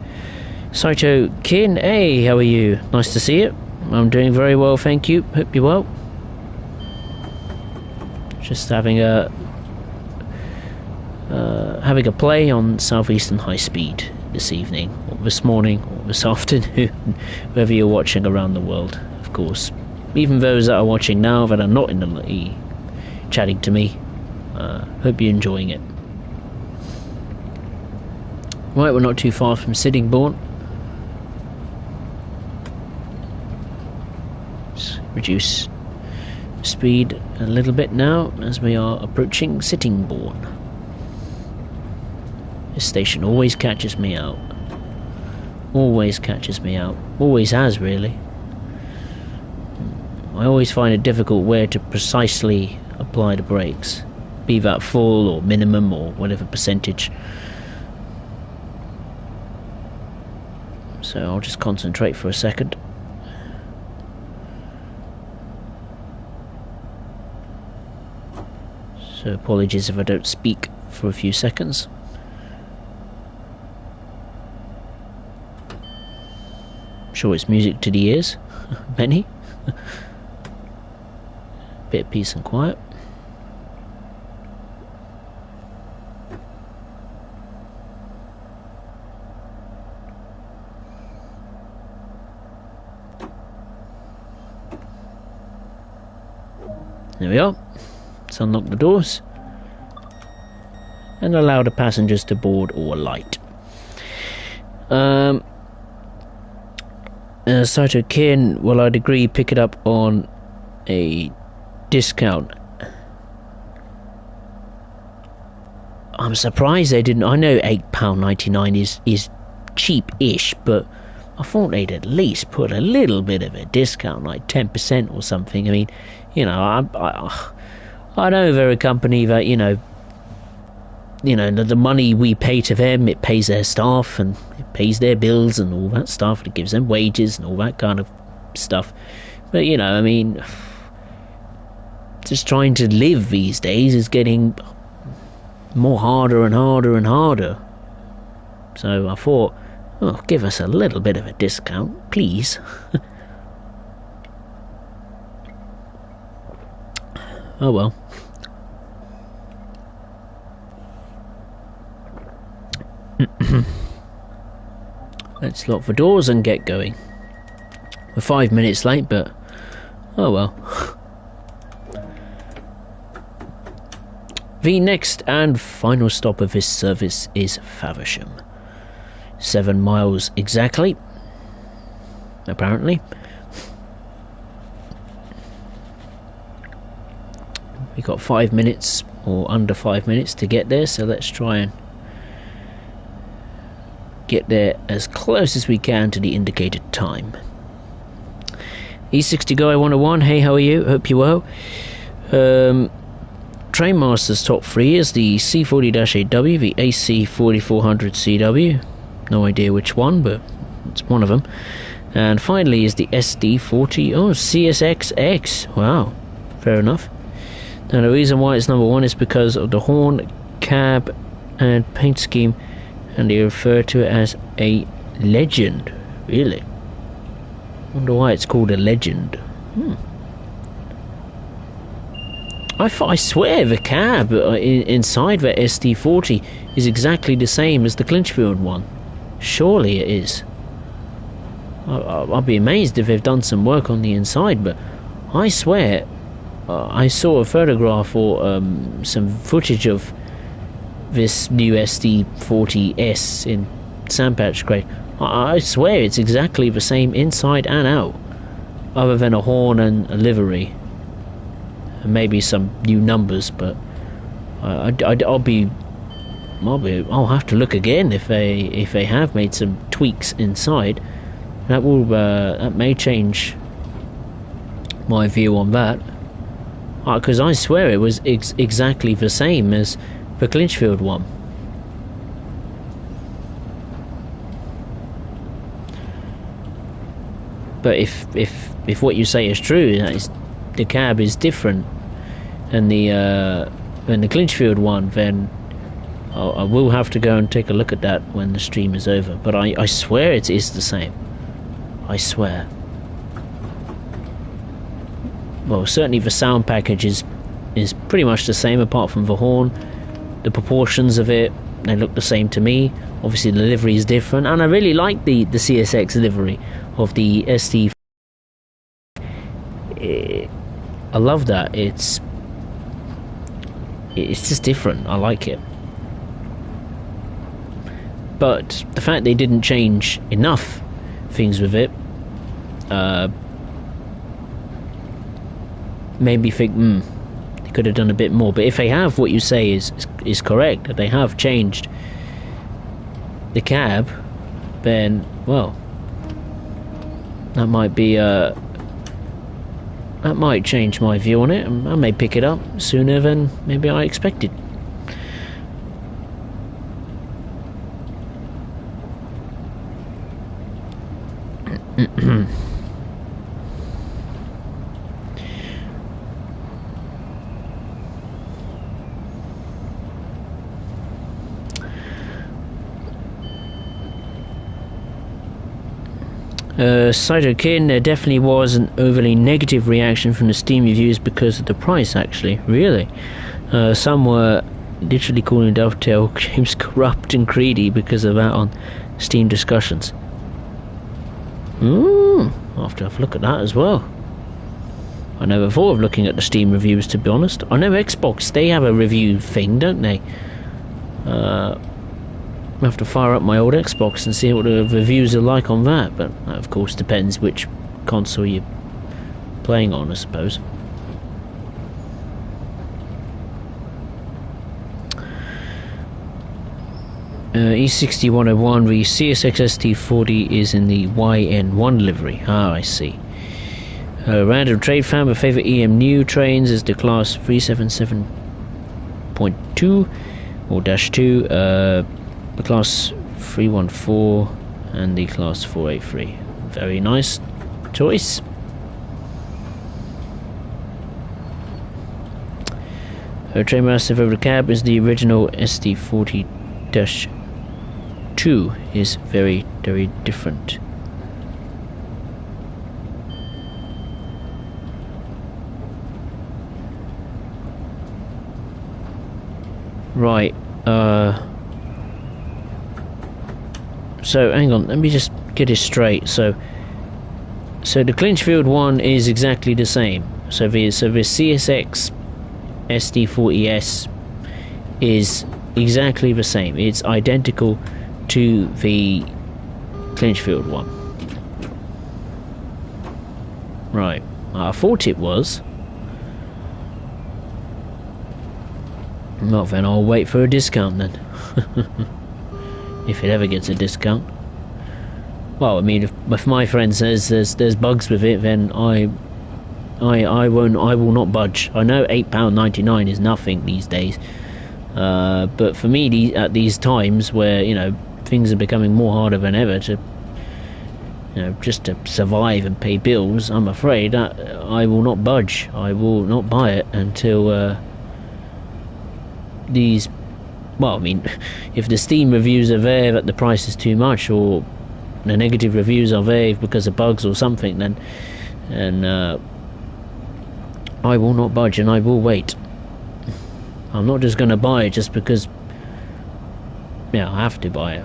Saito Kin, hey, how are you? Nice to see you. I'm doing very well, thank you. Hope you're well. Just having a play on Southeastern High Speed this evening, or this morning, or this afternoon, wherever you're watching around the world, of course. Even those that are watching now that are not in the chatting to me, hope you're enjoying it. Right, we're not too far from Sittingbourne. Let's reduce speed a little bit now as we are approaching Sittingbourne. This station always catches me out. Always catches me out. Always has, really. I always find it difficult where to precisely apply the brakes, be that full or minimum or whatever percentage. So I'll just concentrate for a second. So apologies if I don't speak for a few seconds. Sure, it's music to the ears. Many. Bit of peace and quiet. There we are. Let's unlock the doors and allow the passengers to board or alight. Saito Kin, well, I'd agree, pick it up on a discount. I'm surprised they didn't. I know £8.99 is cheap-ish, but I thought they'd at least put a little bit of a discount, like 10% or something. I mean, you know, I know they're a company that, you know, you know, the money we pay to them, it pays their staff and it pays their bills and all that stuff. It gives them wages and all that kind of stuff. But, you know, I mean, just trying to live these days is getting more harder and harder and harder. So I thought, oh, give us a little bit of a discount, please. Oh well. Let's lock the doors and get going. We're 5 minutes late, but oh well. The next and final stop of this service is Faversham. 7 miles exactly, apparently. We got 5 minutes or under 5 minutes to get there, so let's try and get there as close as we can to the indicated time. E60 Guy 101, hey, how are you? Hope you're well. Trainmaster's top 3 is the C40-8W, the AC4400CW, no idea which one, but it's one of them. And finally is the SD40, oh, CSXX, wow, fair enough. Now the reason why it's number 1 is because of the horn, cab and paint scheme, and they refer to it as a legend. Really? Wonder why it's called a legend. I swear the cab inside the SD40 is exactly the same as the Clinchfield one. Surely it is. I'll be amazed if they've done some work on the inside, but I swear I saw a photograph or some footage of this new SD40S in Sandpatch Grade. I swear it's exactly the same inside and out, other than a horn and a livery, and maybe some new numbers. But I'll have to look again if they have made some tweaks inside. That may change my view on that. Because I swear it was exactly the same as the Clinchfield one. But if what you say is true, that is, the cab is different than the Clinchfield one, then I will have to go and take a look at that when the stream is over. But I swear it is the same. I swear. Well, certainly the sound package is pretty much the same, apart from the horn. The proportions of it, they look the same to me. Obviously the livery is different, and I really like the CSX livery of the SD. I love that. It's just different. I like it. But the fact they didn't change enough things with it made me think, they could have done a bit more. But if they have, what you say is correct, that they have changed the cab, then, well, that might be that might change my view on it, and I may pick it up sooner than maybe I expected. Cytokin, there definitely was an overly negative reaction from the Steam reviews because of the price, actually. Really? Some were literally calling Dovetail games corrupt and greedy because of that on Steam discussions. I'll have to have a look at that as well. I never thought of looking at the Steam reviews, to be honest. I know Xbox, they have a review thing, don't they? I'll have to fire up my old Xbox and see what the reviews are like on that, but that of course depends which console you're playing on, I suppose. E60-101, the CSX ST40 is in the YN1 livery. Ah, I see. Random trade fan, my favourite EM new trains is the class 377.2 or dash 2, the class 314 and the class 483. Very nice choice. Her Trainmaster favorite cab is the original SD40-2, is very, very different. Right, so hang on, let me just get it straight. So the Clinchfield one is exactly the same. So the CSX SD40S is exactly the same. It's identical to the Clinchfield one. Right, I thought it was. Well, then I'll wait for a discount then. If it ever gets a discount. Well, I mean, if my friend says there's bugs with it, then I will not budge. I know £8.99 is nothing these days, but for me, at these times where, you know, things are becoming more harder than ever to, you know, just to survive and pay bills, I'm afraid that I will not budge. I will not buy it until these, well, I mean, if the Steam reviews are there that the price is too much, or the negative reviews are there because of bugs or something, then I will not budge, and I will wait. I'm not just going to buy it just because, yeah, I have to buy it.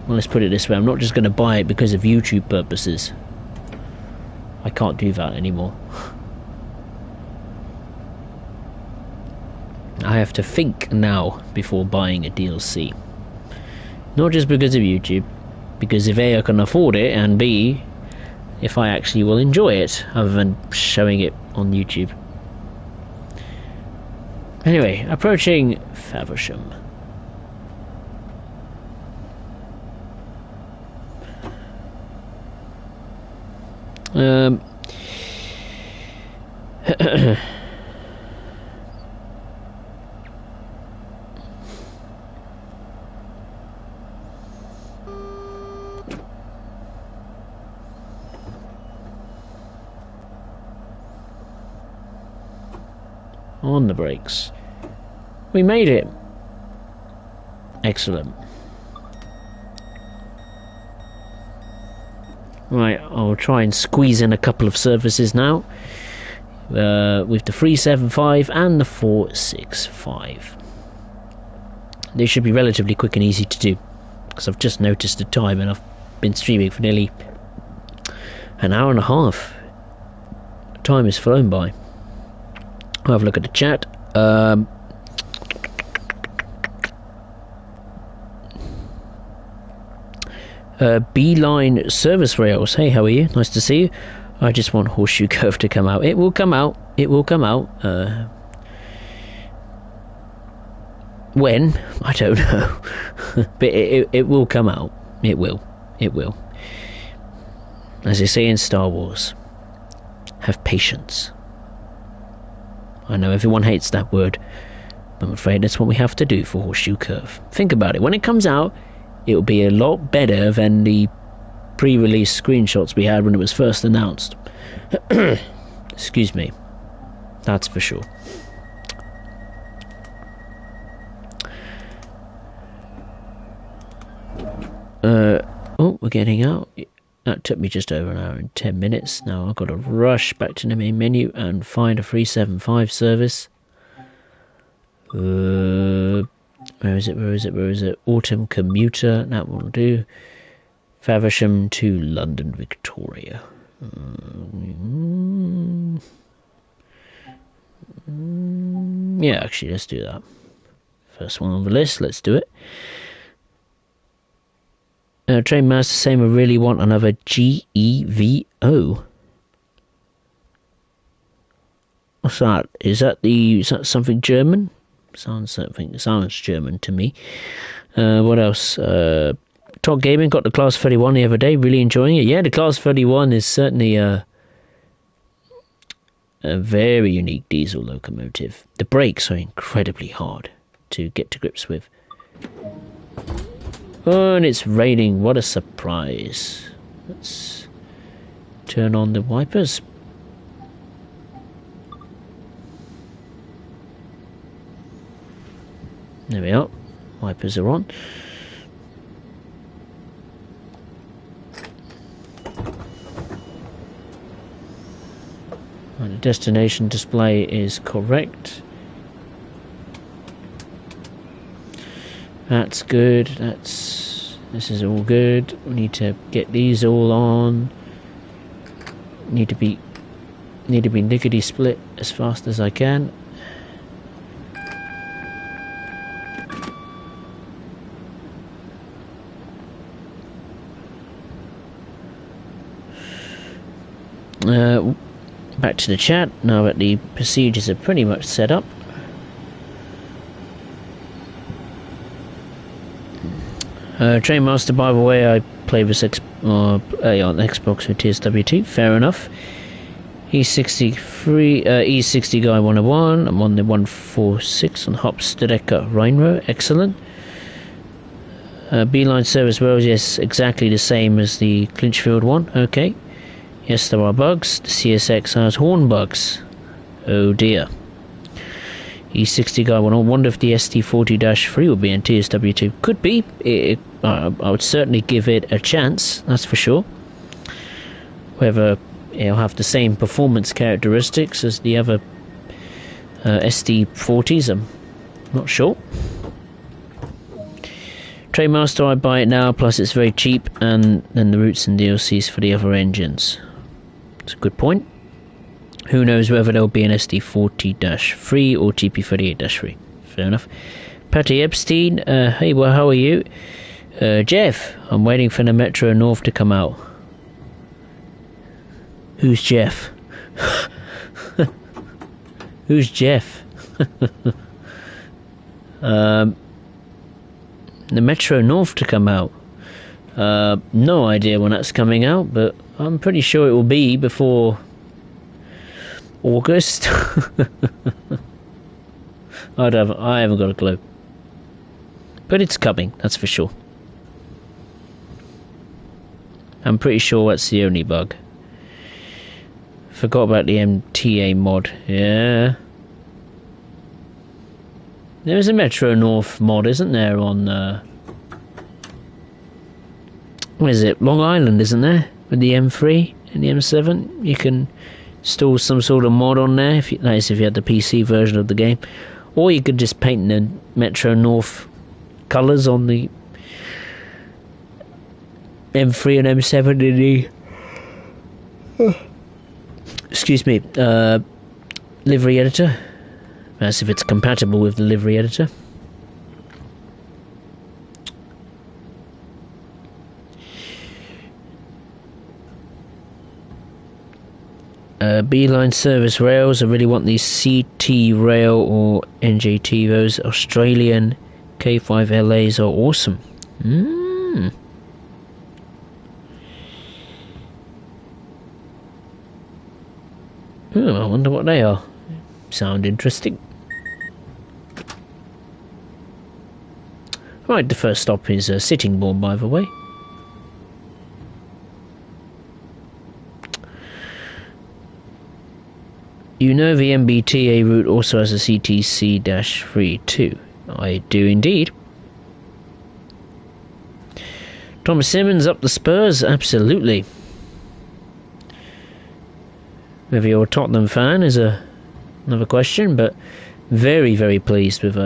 Well, let's put it this way, I'm not just going to buy it because of YouTube purposes. I can't do that anymore. I have to think now before buying a DLC. Not just because of YouTube, because if A, I can afford it, and B, if I actually will enjoy it, other than showing it on YouTube. Anyway, approaching Faversham. On the brakes. We made it. Excellent. Right, I'll try and squeeze in a couple of services now. With the 375 and the 465. They should be relatively quick and easy to do, because I've just noticed the time and I've been streaming for nearly an hour and a half. Time has flown by. I'll have a look at the chat. Beeline Service Rails. Hey, how are you? Nice to see you. I just want Horseshoe Curve to come out. It will come out. It will come out. When? I don't know. But it will come out. It will. It will. As they say in Star Wars, have patience. I know everyone hates that word, but I'm afraid that's what we have to do for Horseshoe Curve. Think about it. When it comes out, it will be a lot better than the pre-release screenshots we had when it was first announced. Excuse me. That's for sure. Oh, we're getting out. That took me just over an hour and 10 minutes. Now I've got to rush back to the main menu and find a 375 service. Where is it? Where is it? Where is it? Autumn Commuter. That will do. Faversham to London Victoria. Yeah, actually, let's do that. First one on the list. Let's do it. Train Master saying we really want another GEVO. What's that? Is that something German? Sounds German to me. What else? Top Gaming got the Class 31 the other day. Really enjoying it. Yeah, the Class 31 is certainly A very unique diesel locomotive. The brakes are incredibly hard to get to grips with. Oh, and it's raining. What a surprise. Let's turn on the wipers. There we are. Wipers are on. And the destination display is correct. That's good. This is all good. We need to get these all on. Need to be lickety split as fast as I can. Back to the chat, now that the procedures are pretty much set up. Trainmaster, by the way, I play this on Xbox with TSWT, fair enough. E60 Guy 101, I'm on the 146 on Hopstedecker Rheinroad, excellent. Beeline service rows, yes, exactly the same as the Clinchfield one, okay. Yes, there are bugs. The CSX has horn bugs. Oh dear. E60 Guy 101. I wonder if the ST40-3 will be in TSW2. Could be. I would certainly give it a chance, that's for sure. Whether it'll have the same performance characteristics as the other ST40s, I'm not sure. Trainmaster, I buy it now, plus it's very cheap, and then the routes and DLCs for the other engines. It's a good point. Who knows whether there'll be an SD40-3 or TP38-3. Fair enough. Patty Epstein, hey, well, how are you? Jeff, I'm waiting for the Metro North to come out. Who's Jeff? Who's Jeff? The Metro North to come out. No idea when that's coming out, but I'm pretty sure it will be before August. I haven't got a clue. But it's coming, that's for sure. I'm pretty sure that's the only bug. Forgot about the MTA mod. Yeah. There's a Metro North mod, isn't there, on what is it? Long Island, isn't there? With the M3 and the M7, you can install some sort of mod on there. That is, if you had the PC version of the game, or you could just paint the Metro North colours on the M3 and M7 in the excuse me, livery editor. That's if it's compatible with the livery editor. Beeline service rails. I really want these CT rail or NJT. Those Australian K5LAs are awesome. Oh, I wonder what they are. Sound interesting. Right, the first stop is Sittingbourne, by the way. You know the MBTA route also has a CTC-3 too. I do indeed. Thomas Simmons up the Spurs? Absolutely. Whether you're a Tottenham fan is another question, but very, very pleased with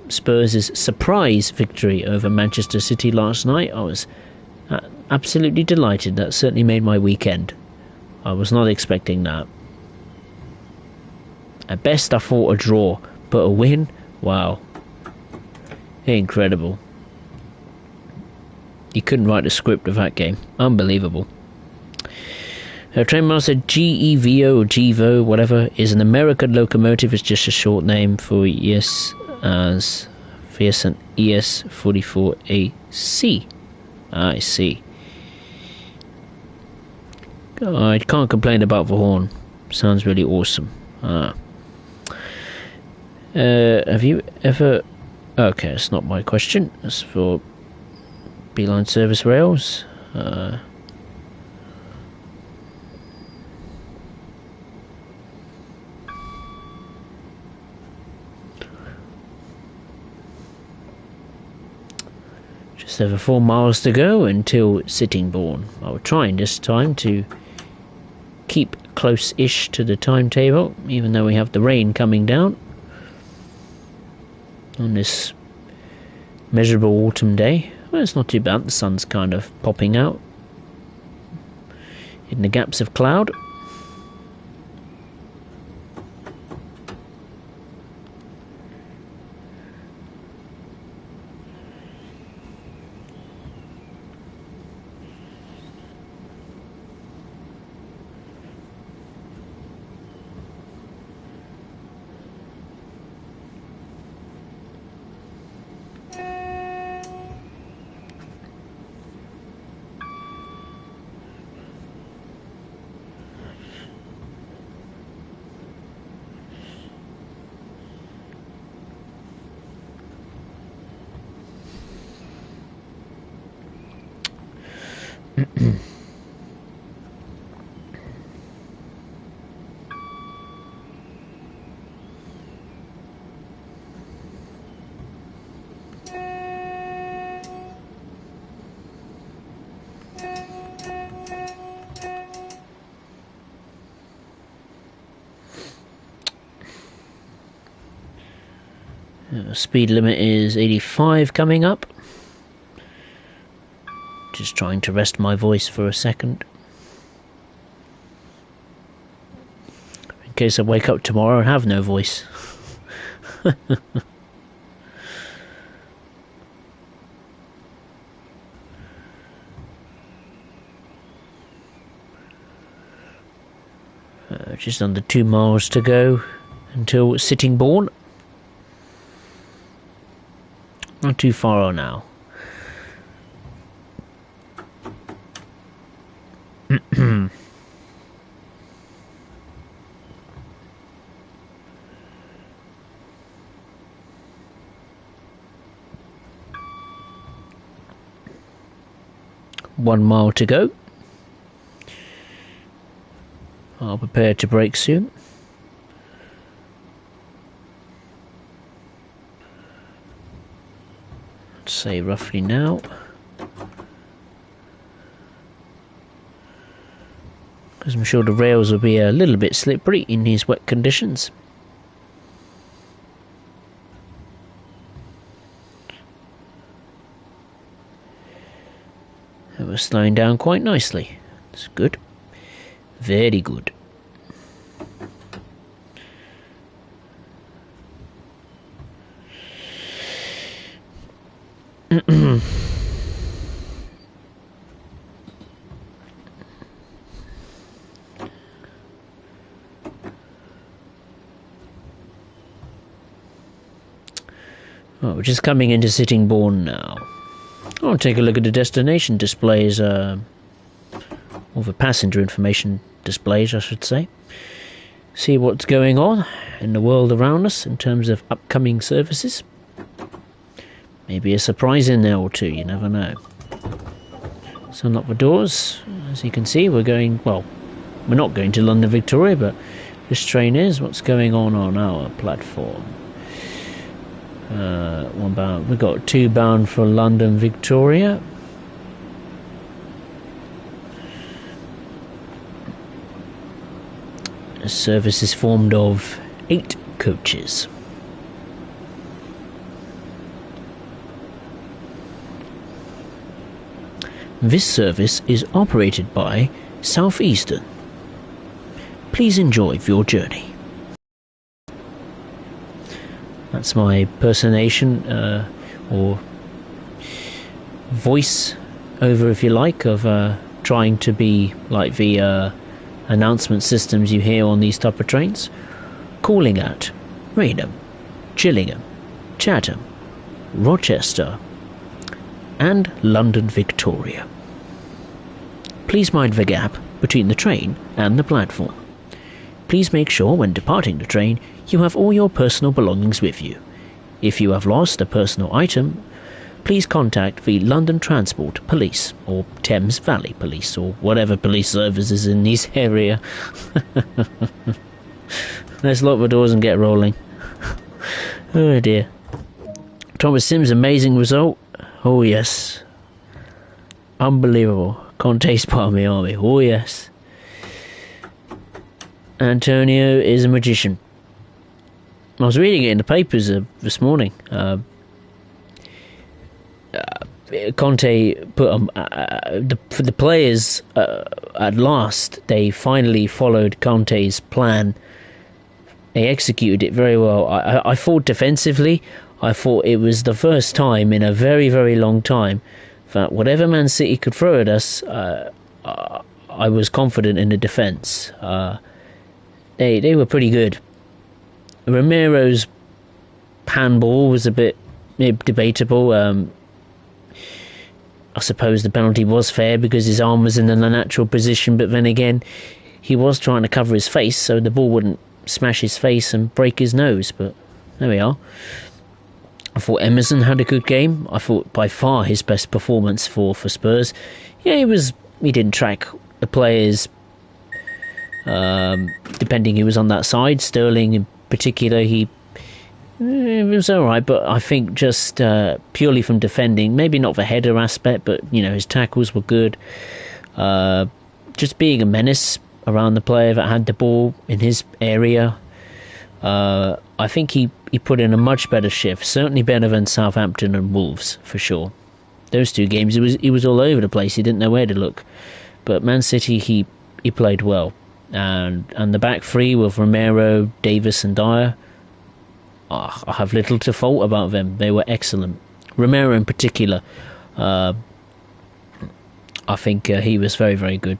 Spurs' surprise victory over Manchester City last night. I was absolutely delighted. That certainly made my weekend. I was not expecting that. At best, I thought a draw, but a win? Wow. Incredible. You couldn't write a script of that game. Unbelievable. Trainmaster GEVO or GEVO, whatever, is an American locomotive. It's just a short name for ES as Fiat ES44AC. I see. I can't complain about the horn. Sounds really awesome. Ah. Have you ever... Okay, it's not my question. It's for Beeline Service Rails. Just over 4 miles to go until Sittingbourne. I will try this time to keep close-ish to the timetable, even though we have the rain coming down on this miserable autumn day. Well, it's not too bad. The sun's kind of popping out in the gaps of cloud. Speed limit is 85 coming up. Just trying to rest my voice for a second, in case I wake up tomorrow and have no voice. Just under 2 miles to go until Sittingbourne. Not too far on now. One mile to go. I'll prepare to brake soon. Let's say roughly now. Because I'm sure the rails will be a little bit slippery in these wet conditions. And we're slowing down quite nicely. It's good. Very good. Well, we're just coming into Sittingbourne now. I'll take a look at the destination displays, or the passenger information displays, I should say. See what's going on in the world around us in terms of upcoming services. Maybe a surprise in there or two, you never know. So unlock the doors. As you can see, we're going, well, we're not going to London Victoria, but this train is. What's going on our platform? One bound. We've got 2 bound for London Victoria. The service is formed of 8 coaches. This service is operated by Southeastern. Please enjoy your journey. That's my personation, or voice over, if you like, of trying to be like the announcement systems you hear on these type of trains. Calling at Raynham, Gillingham, Chatham, Rochester and London Victoria. Please mind the gap between the train and the platform. Please make sure when departing the train you have all your personal belongings with you. If you have lost a personal item, please contact the London Transport Police or Thames Valley Police or whatever police service is in this area. Let's lock the doors and get rolling. Oh dear. Thomas Sims' amazing result. Oh yes. Unbelievable. Conte's part of the army. Oh yes. Antonio is a magician. I was reading it in the papers this morning. Conte put for the players, at last they finally followed Conte's plan. They executed it very well. I thought defensively, I thought it was the first time in a very, very long time that whatever Man City could throw at us, I was confident in the defence. They were pretty good. Romero's handball was a bit debatable. I suppose the penalty was fair because his arm was in an unnatural position, but then again, he was trying to cover his face so the ball wouldn't smash his face and break his nose, but there we are. I thought Emerson had a good game. I thought by far his best performance for Spurs. Yeah, he didn't track the players, depending who was on that side. Sterling in particular, it was alright, but I think just purely from defending, maybe not the header aspect, but his tackles were good. Just being a menace around the player that had the ball in his area. I think he put in a much better shift, certainly better than Southampton and Wolves for sure. Those two games, he was all over the place. He didn't know where to look. But Man City, he played well, and the back three with Romero, Davis, and Dyer. I have little to fault about them. They were excellent. Romero in particular, I think he was very, very good.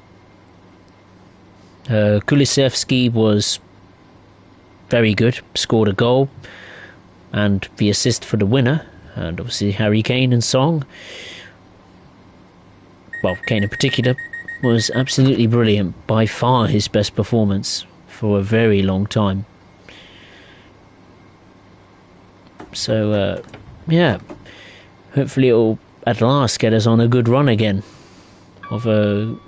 Kulusevski was very good, scored a goal and the assist for the winner, and obviously Harry Kane and Song, well, Kane in particular, was absolutely brilliant, by far his best performance for a very long time. So yeah, hopefully it'll at last get us on a good run again of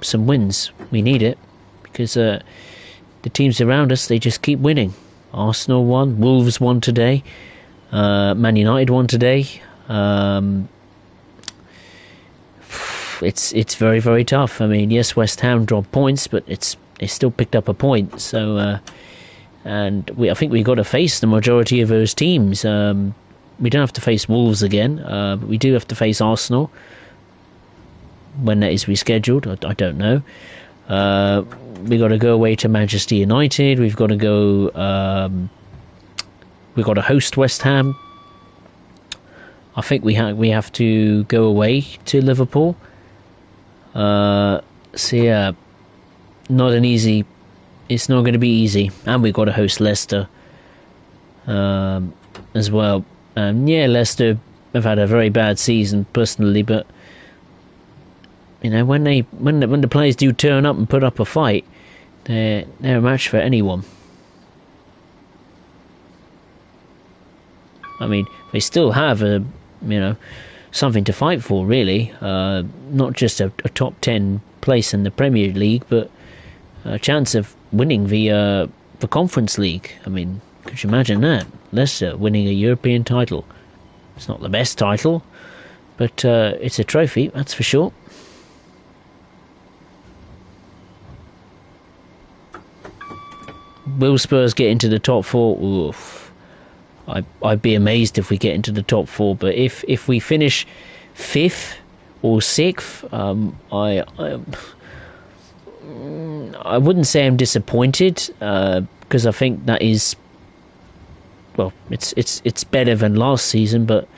some wins. We need it, because the teams around us, they just keep winning. Arsenal won, Wolves won today, Man United won today. It's very, very tough. I mean, yes, West Ham dropped points, but they still picked up a point. So, and I think we've got to face the majority of those teams. We don't have to face Wolves again, but we do have to face Arsenal. When that is rescheduled, I don't know. We got to go away to Manchester United. We've got to go. We've got to host West Ham. I think we have to go away to Liverpool. So yeah, it's not going to be easy, and we've got to host Leicester as well. Yeah, Leicester have had a very bad season personally, but when the players do turn up and put up a fight, they're a match for anyone. I mean, they still have something to fight for, really. Not just a top 10 place in the Premier League, but a chance of winning the Conference League. I mean, could you imagine that? Leicester winning a European title. It's not the best title, but it's a trophy, that's for sure. Will Spurs get into the top four? Oof. I'd be amazed if we get into the top four, but if we finish 5th or 6th, I wouldn't say I'm disappointed, because I think that is, well, it's better than last season, but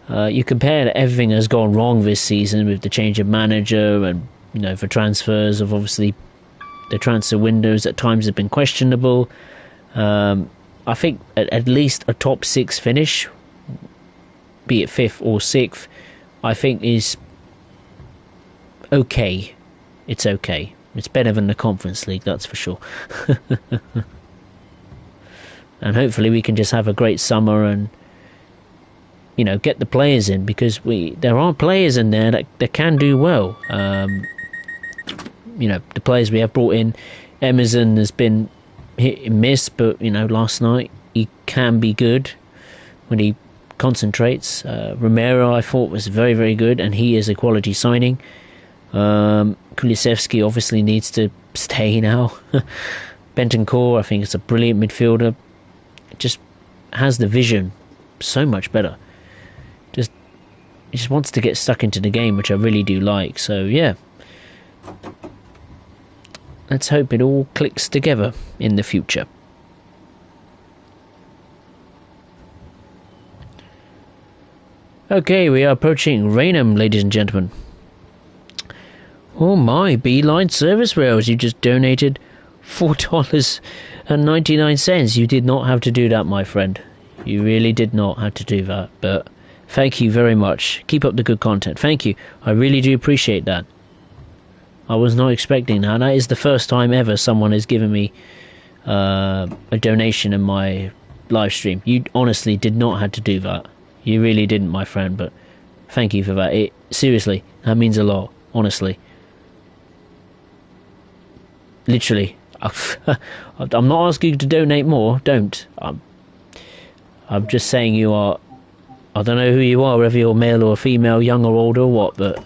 you compare that everything has gone wrong this season with the change of manager and for transfers, of obviously the transfer windows at times have been questionable. I think at least a top 6 finish, be it 5th or 6th, I think is okay. It's okay. It's better than the Conference League, that's for sure. and hopefully we can just have a great summer and, you know, get the players in, because there are players in there that can do well. You know, the players we have brought in, Emerson has been hit and miss, but, you know, last night he can be good when he concentrates. Romero, I thought, was very, very good, and he is a quality signing. Kulusevski obviously needs to stay now. Bentancur, I think, is a brilliant midfielder. Just has the vision so much better. He just wants to get stuck into the game, which I really do like. So yeah, let's hope it all clicks together in the future. Okay, we are approaching Raynham, ladies and gentlemen. Oh my, Beeline Service Rails, you just donated $4.99. You did not have to do that, my friend. You really did not have to do that, but thank you very much. Keep up the good content. Thank you. I really do appreciate that. I was not expecting that. That is the first time ever someone has given me a donation in my live stream. You honestly did not have to do that. You really didn't, my friend, but thank you for that. Seriously, that means a lot, honestly. Literally. I'm not asking you to donate more. Don't. I'm just saying you are... I don't know who you are, whether you're male or female, young or old or what, but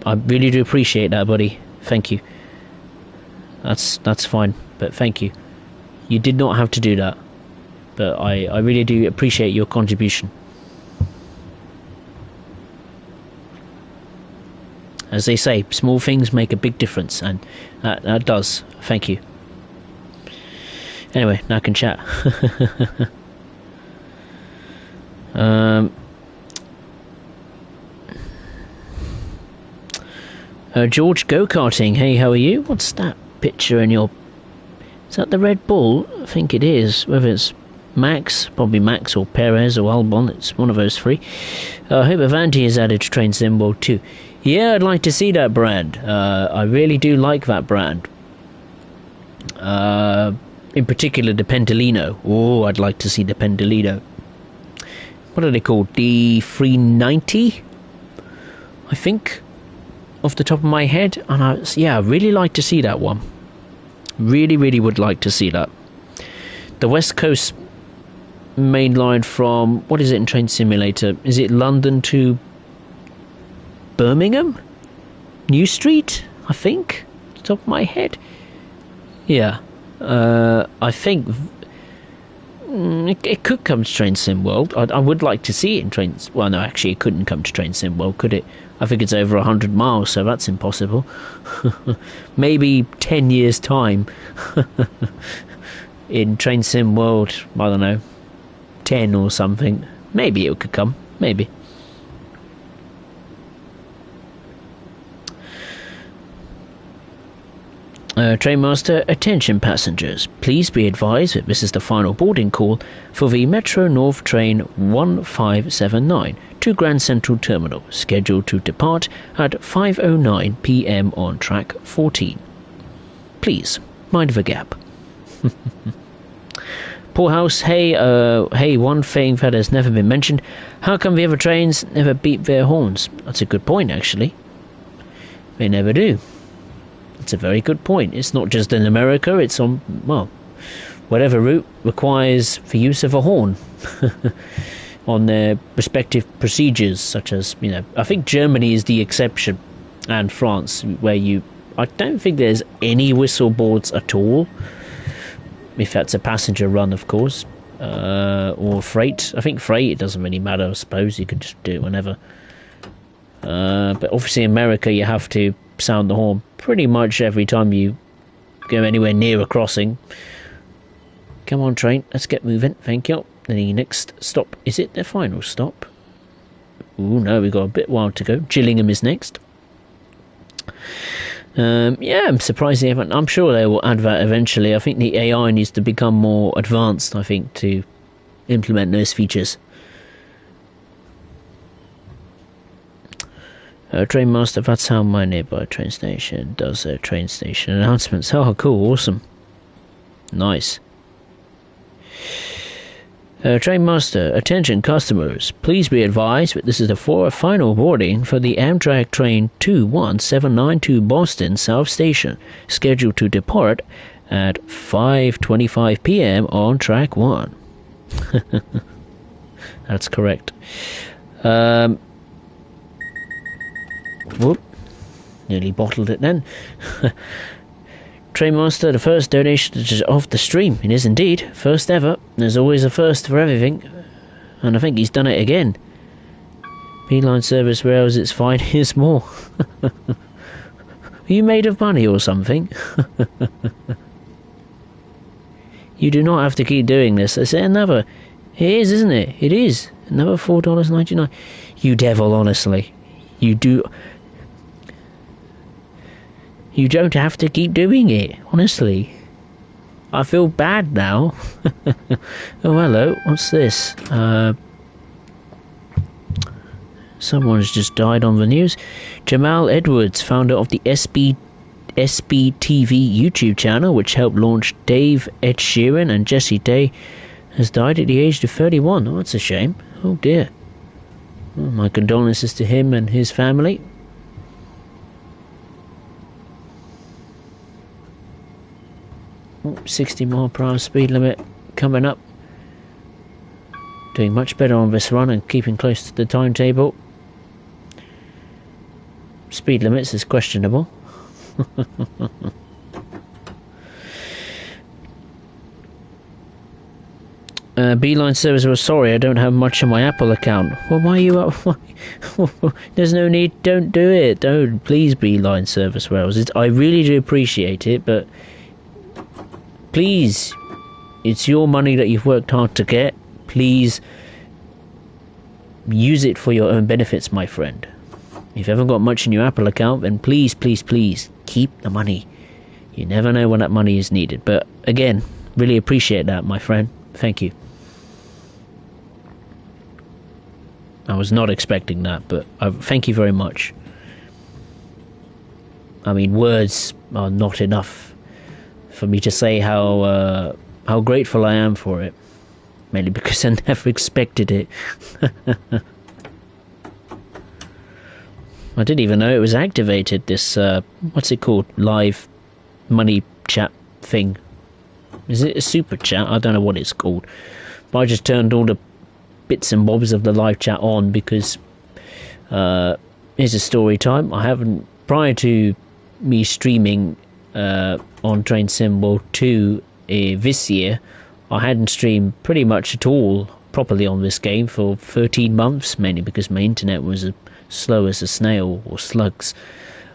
I really do appreciate that, buddy. Thank you. That's fine, but thank you. You did not have to do that, but I really do appreciate your contribution. As they say, small things make a big difference, and that does. Thank you. Anyway, now I can chat. George Go-Karting, hey, how are you? What's that picture in your... Is that the Red Bull? I think it is. Whether it's Max, probably Max or Perez or Albon, it's one of those three. I hope Avanti is added to Train Sim World too. Yeah, I'd like to see that brand. I really do like that brand. In particular, the Pendolino. Oh, I'd like to see the Pendolino. What are they called? The 390, I think, off the top of my head. And I really like to see that one. Really, really would like to see that. The West Coast main line from, what is it in Train Simulator? Is it London to Birmingham? New Street, I think, off the top of my head. Yeah, I think it could come to Train Sim World. I would like to see it in Trains. Well, no, actually, it couldn't come to Train Sim World, could it? I think it's over 100 miles, so that's impossible. Maybe 10 years' time in Train Sim World. I don't know, 10 or something. Maybe it could come. Maybe. Trainmaster, attention passengers. Please be advised that this is the final boarding call for the Metro North Train 1579 to Grand Central Terminal, scheduled to depart at 5:09 p.m. on track 14. Please, mind the gap. Poorhouse, hey, one thing that has never been mentioned. How come the other trains never beep their horns? That's a good point, actually. They never do. It's a very good point. It's not just in America, it's on, well, whatever route requires the use of a horn on their respective procedures, such as, you know, I think Germany is the exception, and France, where I don't think there's any whistle boards at all, if that's a passenger run, of course, or freight. I think freight, it doesn't really matter, I suppose, you could just do it whenever. But obviously in America you have to sound the horn pretty much every time you go anywhere near a crossing. Come on, train, let's get moving. Thank you. The next stop, is it the final stop? Ooh, no, we've got a bit while to go. Gillingham is next. Yeah, I'm surprised they haven't. I'm sure they will add that eventually. I think the AI needs to become more advanced, I think, to implement those features. Trainmaster, that's how my nearby train station does train station announcements. Oh, cool, awesome. Nice. Trainmaster, attention customers, please be advised that this is the final boarding for the Amtrak train 21792 to Boston South Station, scheduled to depart at 5:25 p.m. on track 1. That's correct. Whoop. Nearly bottled it then. Trainmaster, the first donation is off the stream. It is indeed. First ever. There's always a first for everything. And I think he's done it again. Beeline service rails, it's fine. Here's more. Are you made of money or something? You do not have to keep doing this. Is it another? It is, isn't it? It is. Another $4.99. You devil, honestly. You do... You don't have to keep doing it, honestly. I feel bad now. Oh, hello. What's this? Someone's just died on the news. Jamal Edwards, founder of the SBTV YouTube channel, which helped launch Dave, Ed Sheeran and Jessie Day, has died at the age of 31. Oh, that's a shame. Oh, dear. Well, my condolences to him and his family. Oh, 60 mile per hour speed limit coming up. Doing much better on this run and keeping close to the timetable. Speed limits is questionable. Beeline service was sorry, I don't have much on my Apple account. Well, why are you up? There's no need. Don't do it. Don't. Please, Beeline service rails. I really do appreciate it, but please, it's your money that you've worked hard to get. Please use it for your own benefits, my friend. If you haven't got much in your Apple account, then please, please, please keep the money. You never know when that money is needed. But again, really appreciate that, my friend. Thank you. I was not expecting that, but thank you very much. I mean, words are not enough for me to say how grateful I am for it. Mainly because I never expected it. I didn't even know it was activated, this, what's it called? Live money chat thing. Is it a super chat? I don't know what it's called. But I just turned all the bits and bobs of the live chat on because, here's a story time. I haven't, prior to me streaming on Train Sim World 2 this year, I hadn't streamed pretty much at all properly on this game for 13 months, mainly because my internet was as slow as a snail or slugs.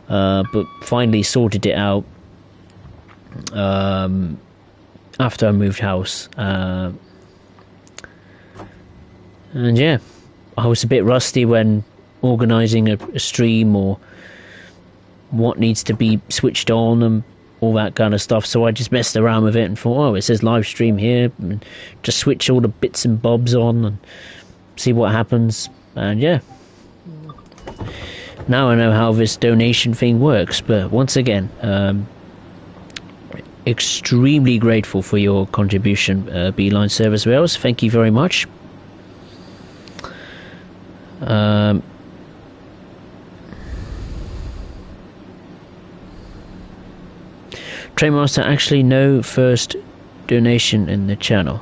But finally sorted it out after I moved house. And yeah, I was a bit rusty when organising a stream or what needs to be switched on and all that kind of stuff, so I just messed around with it and thought, oh, it says live stream here, and just switch all the bits and bobs on and see what happens. And yeah, now I know how this donation thing works. But once again, extremely grateful for your contribution, Beeline Service Rails. Thank you very much. Trainmaster, actually no first donation in the channel.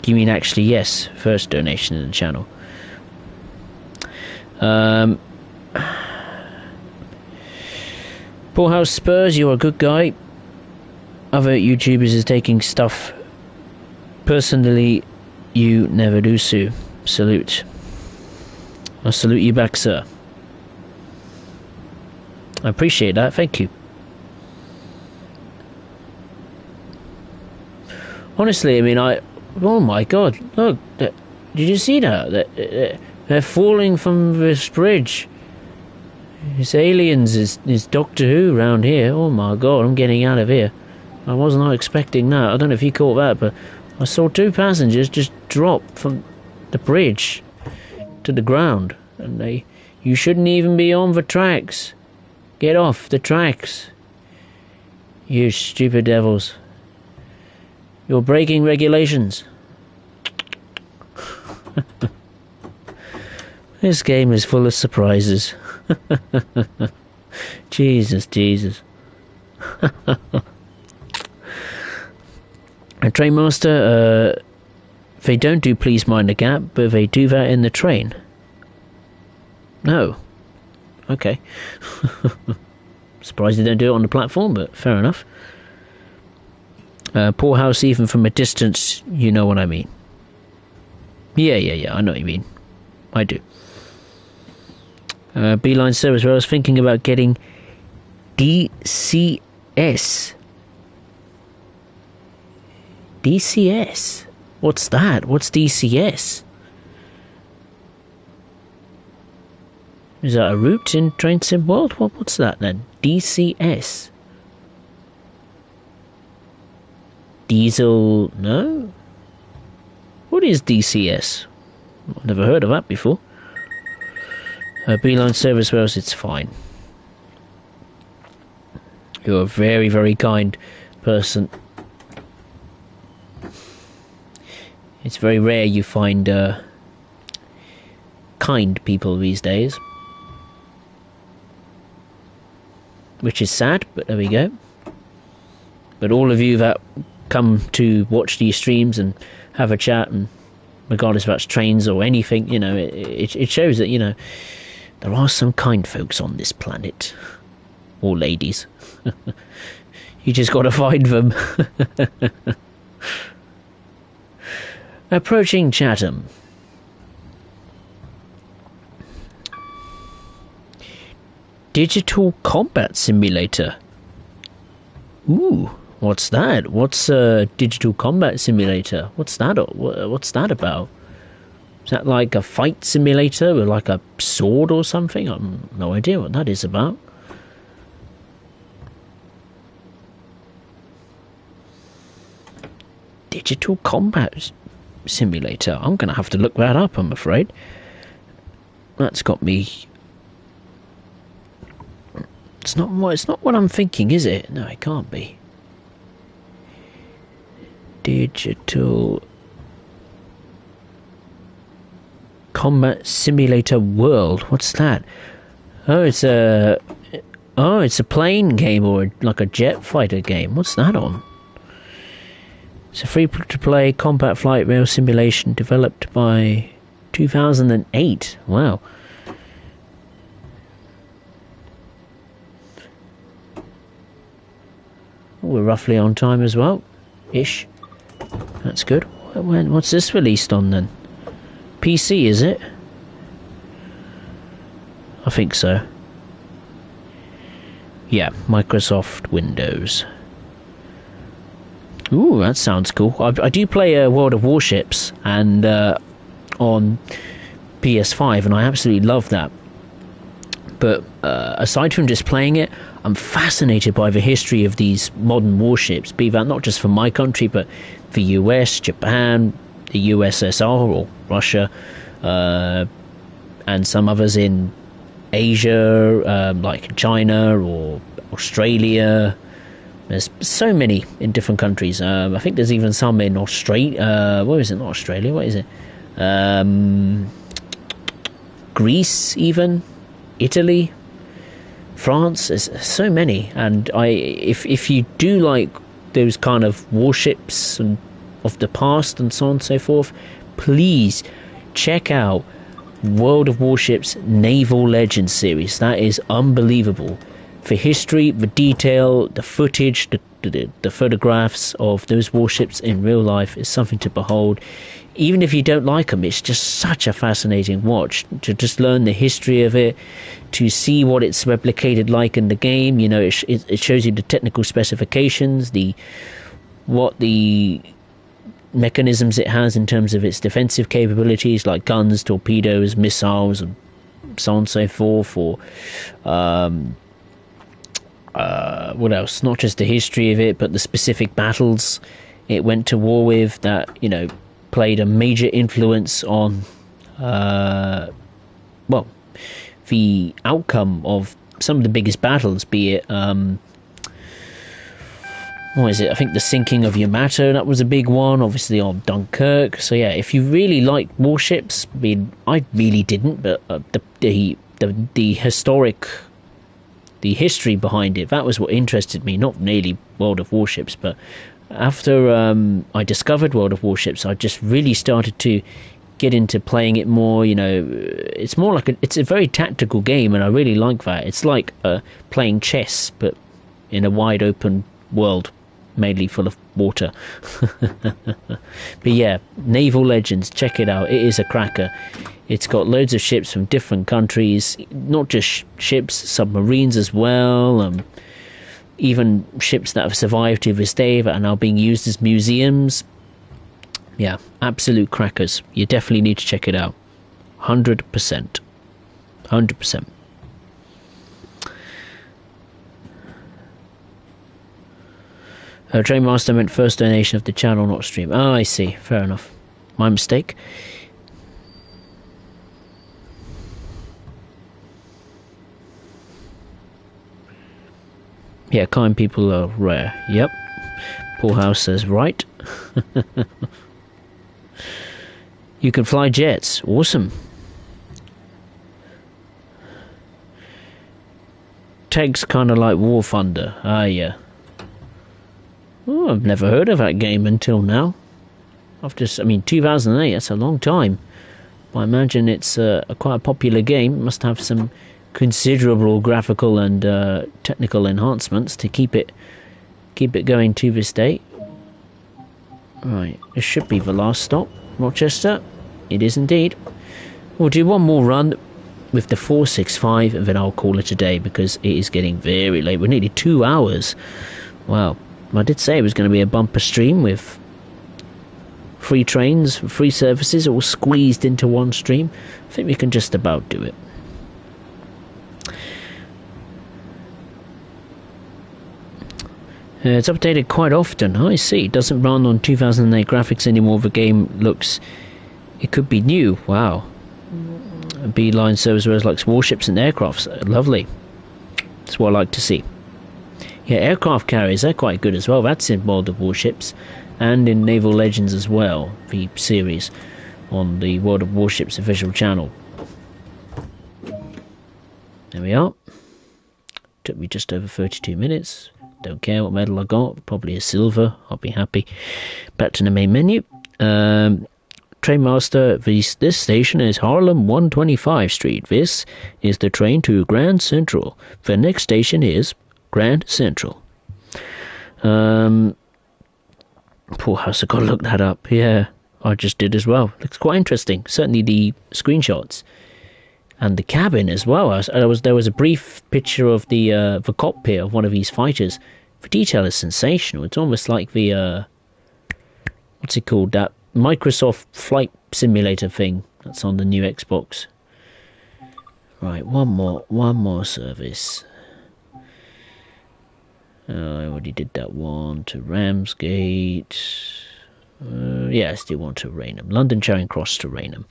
Do you mean actually yes, first donation in the channel? Poorhouse Spurs, you're a good guy. Other YouTubers is taking stuff. Personally, you never do so. Salute. I salute you back, sir. I appreciate that, thank you. Honestly, I mean, oh my god, look, did you see that? They're falling from this bridge. It's aliens, it's Doctor Who round here. Oh my god, I'm getting out of here. I was not expecting that. I don't know if you caught that, but I saw 2 passengers just drop from the bridge to the ground. And you shouldn't even be on the tracks. Get off the tracks. You stupid devils. You're breaking regulations. This game is full of surprises. Jesus. A train master, they don't do please mind the gap, but they do that in the train. No. Okay. Surprised they don't do it on the platform, but fair enough. Poor house even from a distance, you know what I mean. Yeah, I know what you mean. I do. Beeline service, where I was thinking about getting DCS. DCS? What's that? What's DCS? Is that a route in Train Sim World? What's that then? DCS. Diesel... no? What is DCS? I've never heard of that before. Beeline service rails, it's fine. You're a very, very kind person. It's very rare you find kind people these days. Which is sad, but there we go. But all of you that come to watch these streams and have a chat, and regardless if that's trains or anything, you know, it shows that, you know, there are some kind folks on this planet. Or ladies. You just gotta find them. Approaching Chatham. Digital Combat Simulator. Ooh, what's that? What's a Digital Combat Simulator? What's that about? Is that like a fight simulator with like a sword or something? I've no idea what that is about. Digital Combat Simulator. I'm going to have to look that up, I'm afraid. That's got me... It's not what I'm thinking, is it? No, it can't be. Digital Combat Simulator World. What's that? Oh, it's a plane game, or like a jet fighter game. What's that on? It's a free-to-play combat flight rail simulation developed by 2008. Wow. We're roughly on time as well. Ish. That's good. What's this released on then? PC, is it? I think so. Yeah, Microsoft Windows. Ooh, that sounds cool. I do play World of Warships and on PS5, and I absolutely love that. But aside from just playing it, I'm fascinated by the history of these modern warships, be that not just from my country, but the US, Japan, the USSR or Russia, and some others in Asia, like China or Australia. There's so many in different countries. I think there's even some in Australia. Where is it? Not Australia. What is it? Greece, even Italy, France. There's so many. And if you do like those kind of warships and of the past and so on and so forth, please check out World of Warships Naval Legends series. That is unbelievable. The history, the detail, the footage, the photographs of those warships in real life is something to behold. Even if you don't like them, it's just such a fascinating watch to just learn the history of it, to see what it's replicated like in the game. You know, it shows you the technical specifications, what the mechanisms it has in terms of its defensive capabilities, like guns, torpedoes, missiles, and so on and so forth. Or what else? Not just the history of it, but the specific battles it went to war with that, you know, played a major influence on the outcome of some of the biggest battles, be it what is it? I think the sinking of Yamato, that was a big one. Obviously on Dunkirk. So yeah, if you really like warships, I mean, I really didn't, but the historic, the history behind it, that was what interested me. Not nearly World of Warships, but after I discovered World of Warships, I just really started to get into playing it more. You know, it's more like it's a very tactical game, and I really like that. It's like playing chess, but in a wide open world, mainly full of water. But yeah, Naval Legends, check it out. It is a cracker. It's got loads of ships from different countries, not just ships, submarines as well, even ships that have survived to this day that are now being used as museums. Yeah, absolute crackers. You definitely need to check it out. 100%. 100%. Trainmaster meant first donation of the channel, not stream. Oh, I see. Fair enough. My mistake. Yeah, kind people are rare. Yep. Paul House says right. You can fly jets. Awesome. Teg's kind of like War Thunder. Ah, yeah. Oh, I've never heard of that game until now. I mean, 2008, that's a long time. I imagine it's quite a popular game. It must have some considerable graphical and technical enhancements to keep it going to this day. Right, this should be the last stop. Rochester. It is indeed. We'll do one more run with the 465 and then I'll call it a day because it is getting very late. We're nearly 2 hours. Wow. I did say it was going to be a bumper stream with free trains, free services, all squeezed into one stream. I think we can just about do it. It's updated quite often. I see. It doesn't run on 2008 graphics anymore. The game looks... It could be new. Wow. Beeline serves whereas like warships and aircrafts. Lovely. That's what I like to see. Yeah, aircraft carriers, they're quite good as well. That's in World of Warships and in Naval Legends as well, the series on the World of Warships official channel. There we are. Took me just over 32 minutes. Don't care what medal I got. Probably a silver. I'll be happy. Back to the main menu. Trainmaster, this station is Harlem 125 Street. This is the train to Grand Central. The next station is Grand Central. Poor house, I've got to look that up. Yeah, I just did as well. Looks quite interesting. Certainly the screenshots. And the cabin as well. There was a brief picture of the cockpit of one of these fighters. The detail is sensational. It's almost like the what's it called? That Microsoft Flight Simulator thing that's on the new Xbox. Right, one more service. I already did that one to Ramsgate. Yeah, I still want to Raynham. London Charing Cross to Raynham.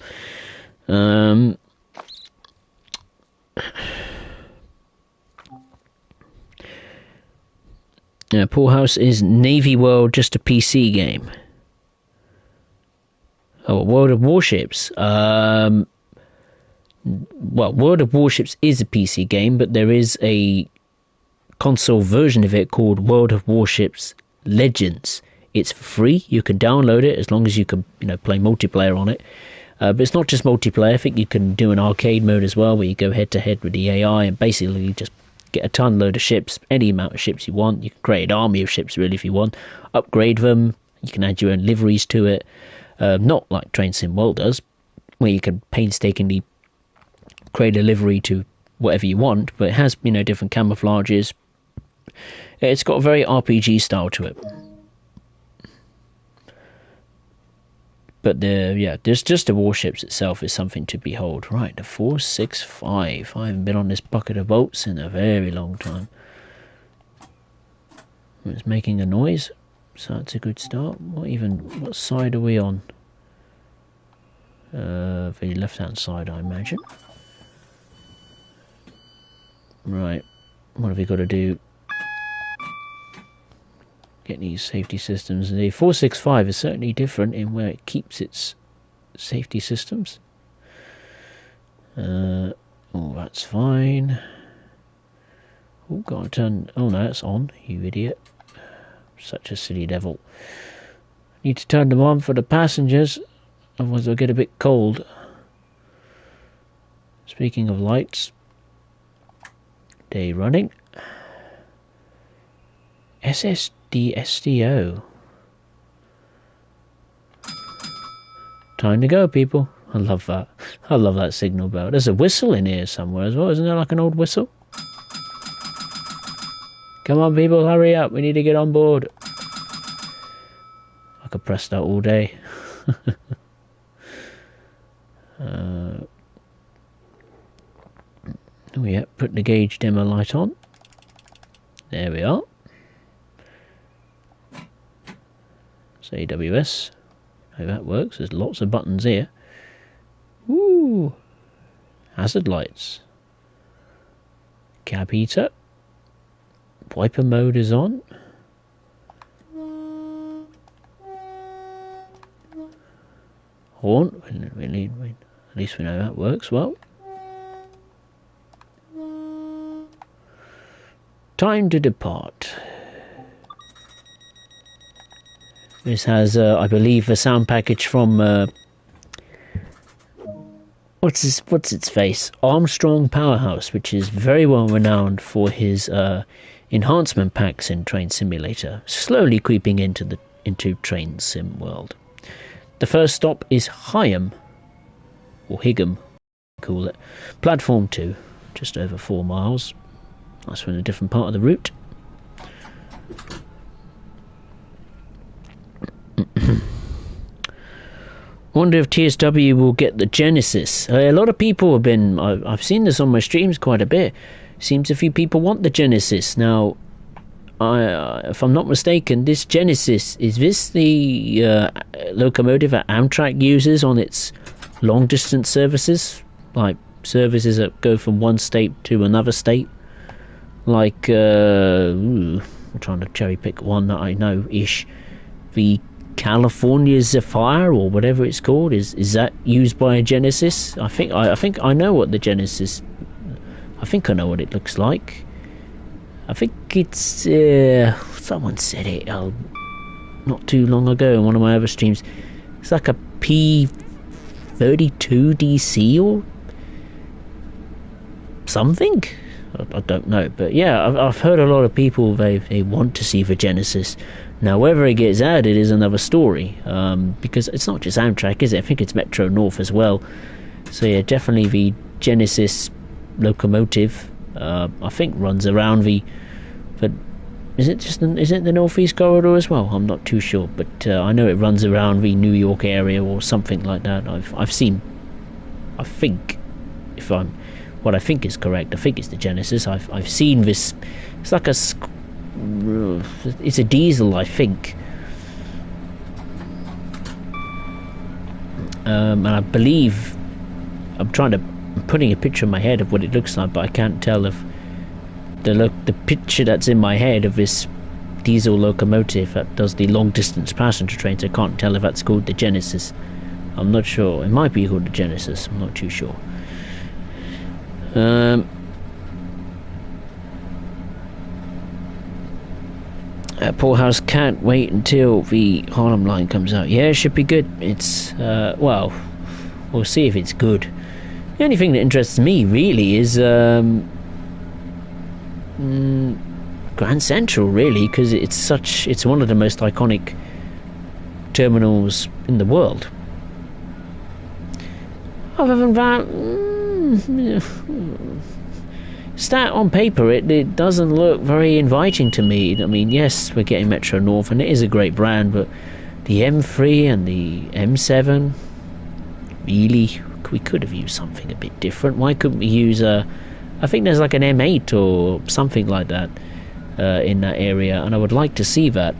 Poor House, is Navy World just a PC game? Oh, World of Warships. Well, World of Warships is a PC game, but there is a console version of it called World of Warships Legends. It's free. You can download it as long as you can, play multiplayer on it. But it's not just multiplayer. I think you can do an arcade mode as well, where you go head to head with the AI and basically just get a ton load of ships, any amount of ships you want. You can create an army of ships really if you want. Upgrade them. You can add your own liveries to it. Not like Train Sim World does, where you can painstakingly create a livery to whatever you want, but it has, different camouflages. It's got a very RPG style to it. But there's just the warships itself is something to behold. Right, the 465. I haven't been on this bucket of boats in a very long time. It's making a noise, so that's a good start. What side are we on? The left-hand side, I imagine. Right, what have we got to do? get these safety systems. The 465 is certainly different in where it keeps its safety systems. Oh, that's fine. Oh, gotta turn. Oh no, it's on, you idiot. Such a silly devil. Need to turn them on for the passengers, otherwise they'll get a bit cold. Speaking of lights, day running. SSDSDO. Time to go, people. I love that. I love that signal bell. There's a whistle in here somewhere as well. Isn't there like an old whistle? Come on, people, hurry up. We need to get on board. I could press that all day. Oh yeah, put the gauge dimmer light on. There we are. It's AWS. How that works. There's lots of buttons here. Woo! Hazard lights. Cab heater. Wiper mode is on. Horn. At least we know that works well. Time to depart. This has, I believe, a sound package from what's its face? Armstrong Powerhouse, which is very well renowned for his enhancement packs in Train Simulator, slowly creeping into Train Sim world. The first stop is Higham, or Higham, call it. Platform 2, just over 4 miles. That's from a different part of the route. Wonder if TSW will get the Genesis. A lot of people have been. I've seen this on my streams quite a bit. Seems a few people want the Genesis now. If I'm not mistaken, this Genesis, is this the locomotive that Amtrak uses on its long distance services, like services that go from one state to another state? Like I'm trying to cherry pick one that I know ish. The California Zephyr or whatever it's called, is that used by a Genesis? I think I know what the Genesis. I think I know what it looks like. I think it's someone said it not too long ago in one of my other streams. It's like a P32DC or something. I don't know, but yeah, I've heard a lot of people they want to see the Genesis. Now, whether it gets added is another story, because it's not just Amtrak, is it? I think it's Metro North as well. So yeah, definitely the Genesis locomotive, I think runs around but is it the Northeast Corridor as well? I'm not too sure, but I know it runs around the New York area or something like that. I've seen, I think, if I'm what I think is correct, I think it's the Genesis. I've seen this. It's like it's a diesel, I think. And I believe I'm putting a picture in my head of what it looks like, but I can't tell if the picture that's in my head of this diesel locomotive that does the long distance passenger trains, I can't tell if that's called the Genesis. I'm not sure. It might be called the Genesis. I'm not too sure. Poorhouse can't wait until the Harlem line comes out. Yeah, it should be good. It's well, we'll see if it's good. The only thing that interests me really is Grand Central, really, because it's one of the most iconic terminals in the world. Other than that, stat on paper, it doesn't look very inviting to me. I mean, yes, we're getting Metro North, and it is a great brand, but the M3 and the M7, really, we could have used something a bit different. Why couldn't we use I think there's like an M8 or something like that in that area, and I would like to see that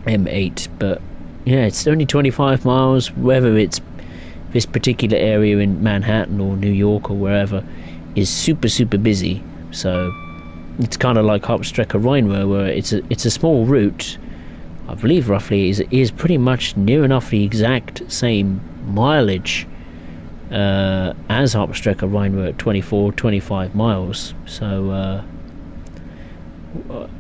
M8, but yeah, it's only 25 miles, whether it's this particular area in Manhattan or New York or wherever is super busy, so It's kind of like Hauptstrecke Rheinruhr, where it's a small route. I believe roughly is pretty much near enough the exact same mileage as Hauptstrecke Rheinruhr at 25 miles. So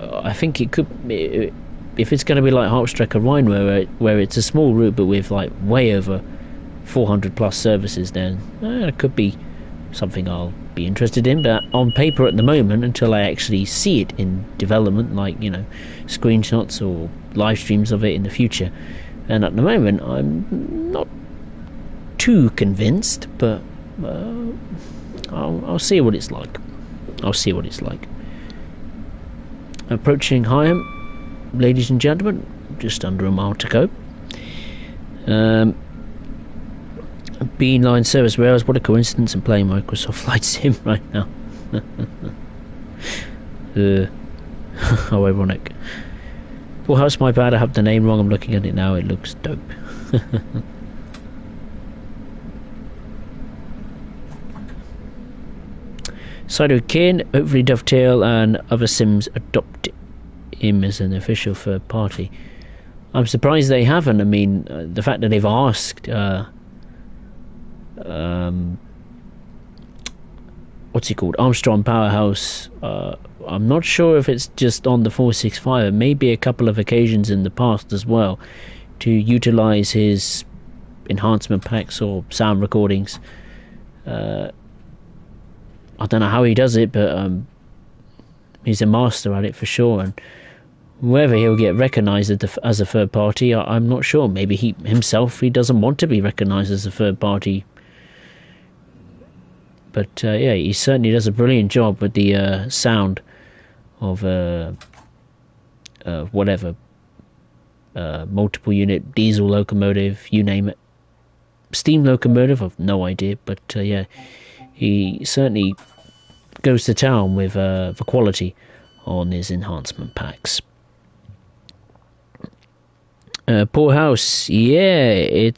I think it could, if it's going to be like Hauptstrecke Rheinruhr, where it's a small route but with like way over 400 plus services, then it could be something I'll be interested in. But on paper at the moment, until I actually see it in development, like, you know, screenshots or live streams of it in the future, and at the moment I'm not too convinced, but I'll see what it's like. Approaching Higham, ladies and gentlemen, just under a mile to go. Beeline service rails, what a coincidence, I'm playing Microsoft Flight Sim right now. How ironic. Well, how's my bad, I have the name wrong, I'm looking at it now, it looks dope. Sido Kin, hopefully Dovetail and other sims adopt him as an official third party. I'm surprised they haven't. I mean, the fact that they've asked what's he called, Armstrong Powerhouse, I'm not sure if it's just on the 465, it may be a couple of occasions in the past as well, to utilize his enhancement packs or sound recordings. I don't know how he does it, but he's a master at it for sure, and whether he'll get recognised as a third party, I'm not sure. Maybe he doesn't want to be recognised as a third party. But yeah, he certainly does a brilliant job with the sound of whatever, multiple unit, diesel locomotive, you name it. Steam locomotive, I've no idea, but yeah, he certainly goes to town with the quality on his enhancement packs. Poorhouse, yeah,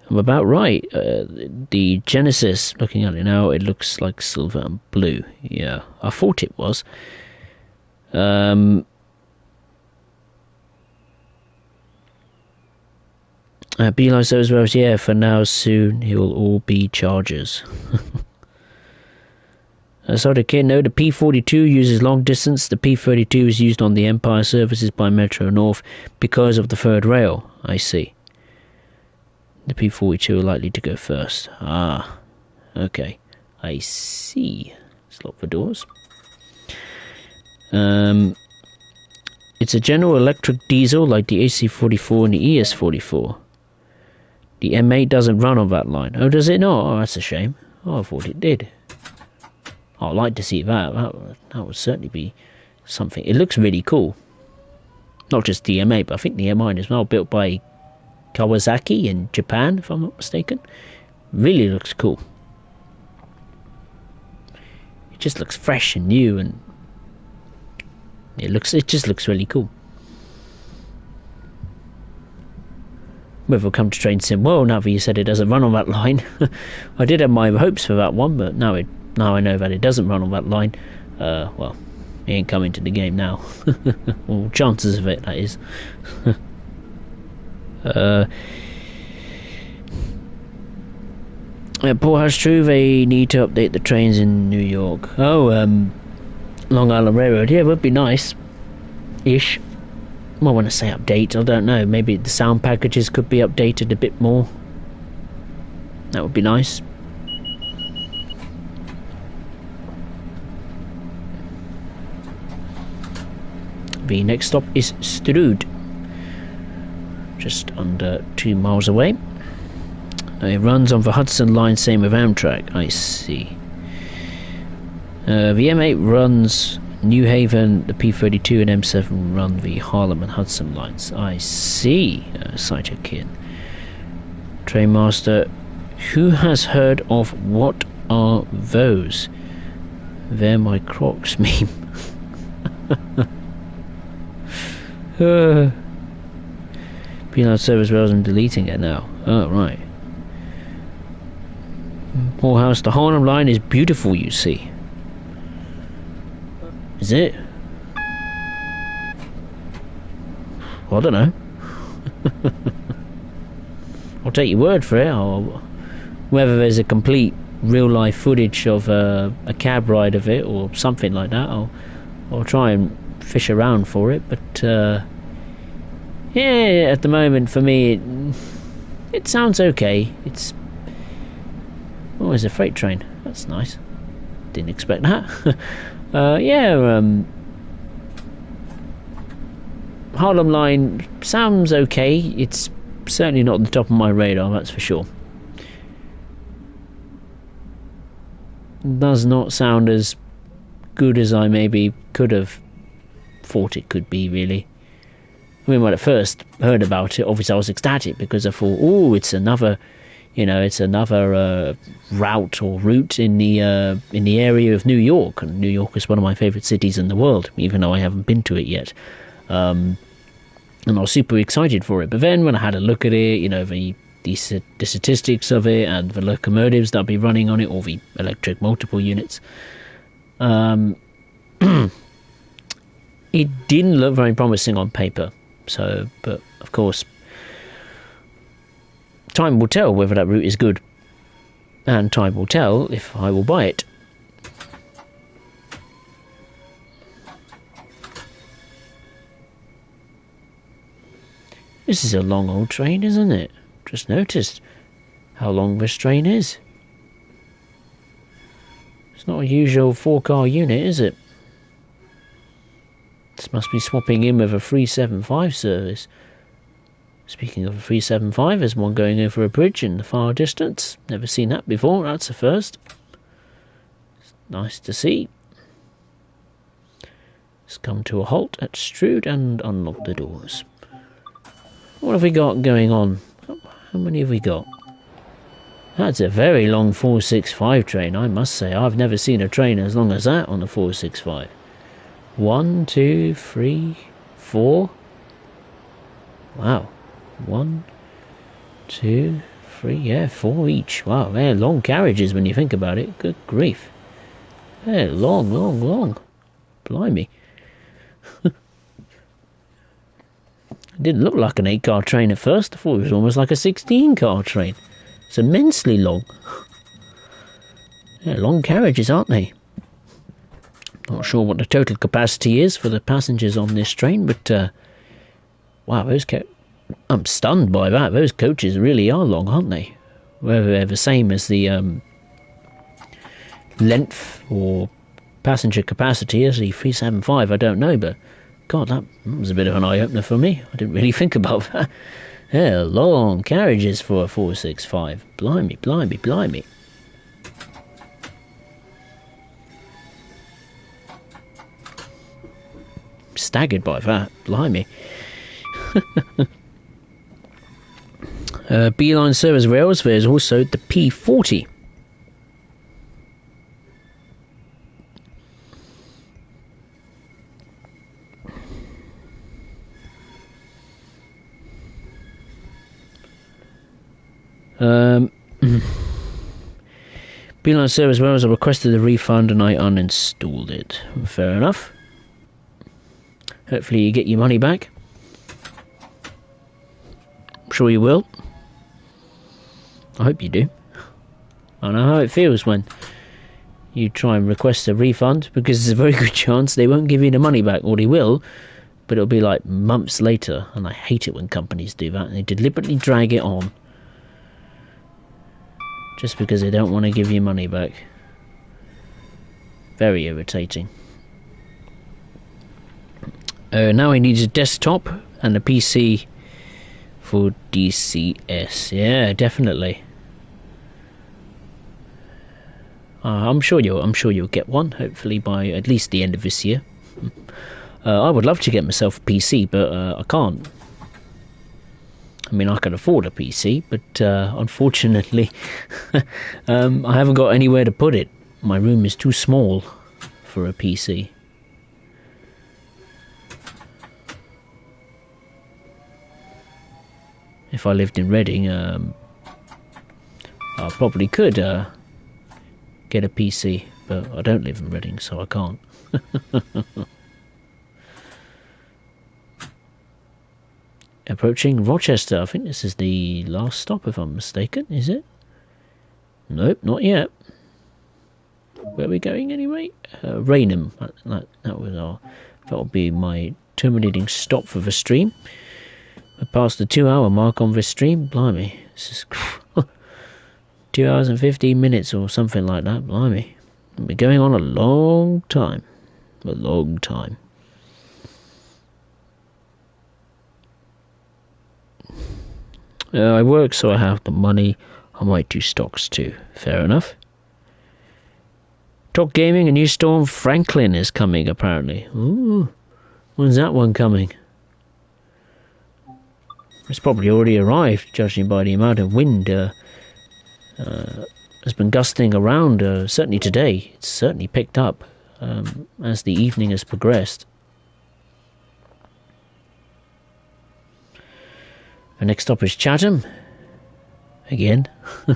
I'm about right. The Genesis, looking at it now, it looks like silver and blue. Yeah, I thought it was. Beeline Service Rails, yeah, for now, soon he will all be Chargers. So the kid, no, the P42 uses long distance. The P32 is used on the Empire services by Metro North because of the third rail. I see. The P42 are likely to go first. Ah, okay. I see. Let's lock the doors. It's a General Electric diesel like the AC44 and the ES44. The M8 doesn't run on that line. Oh, does it not? Oh, that's a shame. Oh, I thought it did. I'd like to see that. That would certainly be something. It looks really cool. Not just the M8, but I think the M9 as well, built by Kawasaki in Japan, if I'm not mistaken. Really looks cool. It just looks fresh and new, and it just looks really cool. Whether it'll come to Train Sim, well, now that you said it doesn't run on that line. I did have my hopes for that one, but now I know that it doesn't run on that line. Well, it ain't coming to the game now. Well, chances of it, that is. Poorhouse True, they need to update the trains in New York. Oh, Long Island Railroad, yeah, it would be nice. Ish. I want to say update, I don't know. Maybe the sound packages could be updated a bit more. That would be nice. The next stop is Strood, just under 2 miles away. It runs on the Hudson line, same with Amtrak. I see. The M8 runs New Haven, the P32 and M7 run the Harlem and Hudson lines. I see. Saito Kin. Trainmaster, who has heard of What Are Those? They're my Crocs meme. Beeline Service Rails, I'm deleting it now. Oh, right. Poorhouse, the Harlem line is beautiful, you see. Is it? Well, I don't know. I'll take your word for it. Whether there's a complete real-life footage of a cab ride of it or something like that, I'll try and fish around for it. But yeah, at the moment for me, it sounds okay. It's a freight train. That's nice. Didn't expect that. Harlem Line sounds okay. It's certainly not at the top of my radar, that's for sure. Does not sound as good as I maybe could have thought it could be, really. I mean, when I first heard about it, obviously I was ecstatic because I thought, oh, it's another route or route in the area of New York, and New York is one of my favourite cities in the world, even though I haven't been to it yet. And I was super excited for it. But then when I had a look at it, the statistics of it and the locomotives that'll be running on it, or the electric multiple units, it didn't look very promising on paper. So, but of course, time will tell whether that route is good, and time will tell if I will buy it. This is a long old train, isn't it? Just noticed how long this train is. It's not a usual 4-car unit, is it? This must be swapping in with a 375 service. Speaking of a 375, there's one going over a bridge in the far distance. Never seen that before, that's a first. It's nice to see. Let's come to a halt at Strood and unlock the doors. What have we got going on? How many have we got? That's a very long 465 train, I must say. I've never seen a train as long as that on a 465. 1, 2, 3, 4. Wow. 1, 2, 3, yeah, 4 each. Wow, they're long carriages when you think about it. Good grief. They're long. Blimey. It didn't look like an 8-car train at first. I thought it was almost like a 16-car train. It's immensely long. They're long carriages, aren't they? Not sure what the total capacity is for the passengers on this train, but wow, I'm stunned by that. Those coaches really are long, aren't they? Whether they're the same as the length or passenger capacity as the 375, I don't know, but God, that was a bit of an eye-opener for me. I didn't really think about that. Yeah, long carriages for a 465. Blimey. Staggered by that. Blimey. Beeline Service Rails, there's also the P40. Beeline Service Rails, I requested a refund and I uninstalled it. Fair enough. Hopefully you get your money back. I'm sure you will. I hope you do. I know how it feels when you try and request a refund, because there's a very good chance they won't give you the money back, or they will, but it'll be like months later, and I hate it when companies do that, and they deliberately drag it on just because they don't want to give you money back. Very irritating. Now he needs a desktop and a PC for DCS. Yeah, definitely. I'm sure you'll get one. Hopefully by at least the end of this year. I would love to get myself a PC, but I can't. I mean, I can afford a PC, but unfortunately, I haven't got anywhere to put it. My room is too small for a PC. If I lived in Reading, I probably could get a PC, but I don't live in Reading, so I can't. Approaching Rochester. I think this is the last stop, if I'm mistaken. Is it? Nope, not yet. Where are we going anyway? Raynham. That was our. That'll be my terminating stop for the stream. I passed the 2-hour mark on this stream. Blimey, this is 2 hours and 15 minutes or something like that. Blimey, we've been going on a long time. A long time. I work so I have the money. I might do stocks too. Fair enough. Talk Gaming, a new Storm Franklin is coming apparently. Ooh, when's that one coming? It's probably already arrived, judging by the amount of wind has been gusting around. Certainly today, it's certainly picked up as the evening has progressed. The next stop is Chatham. Again. I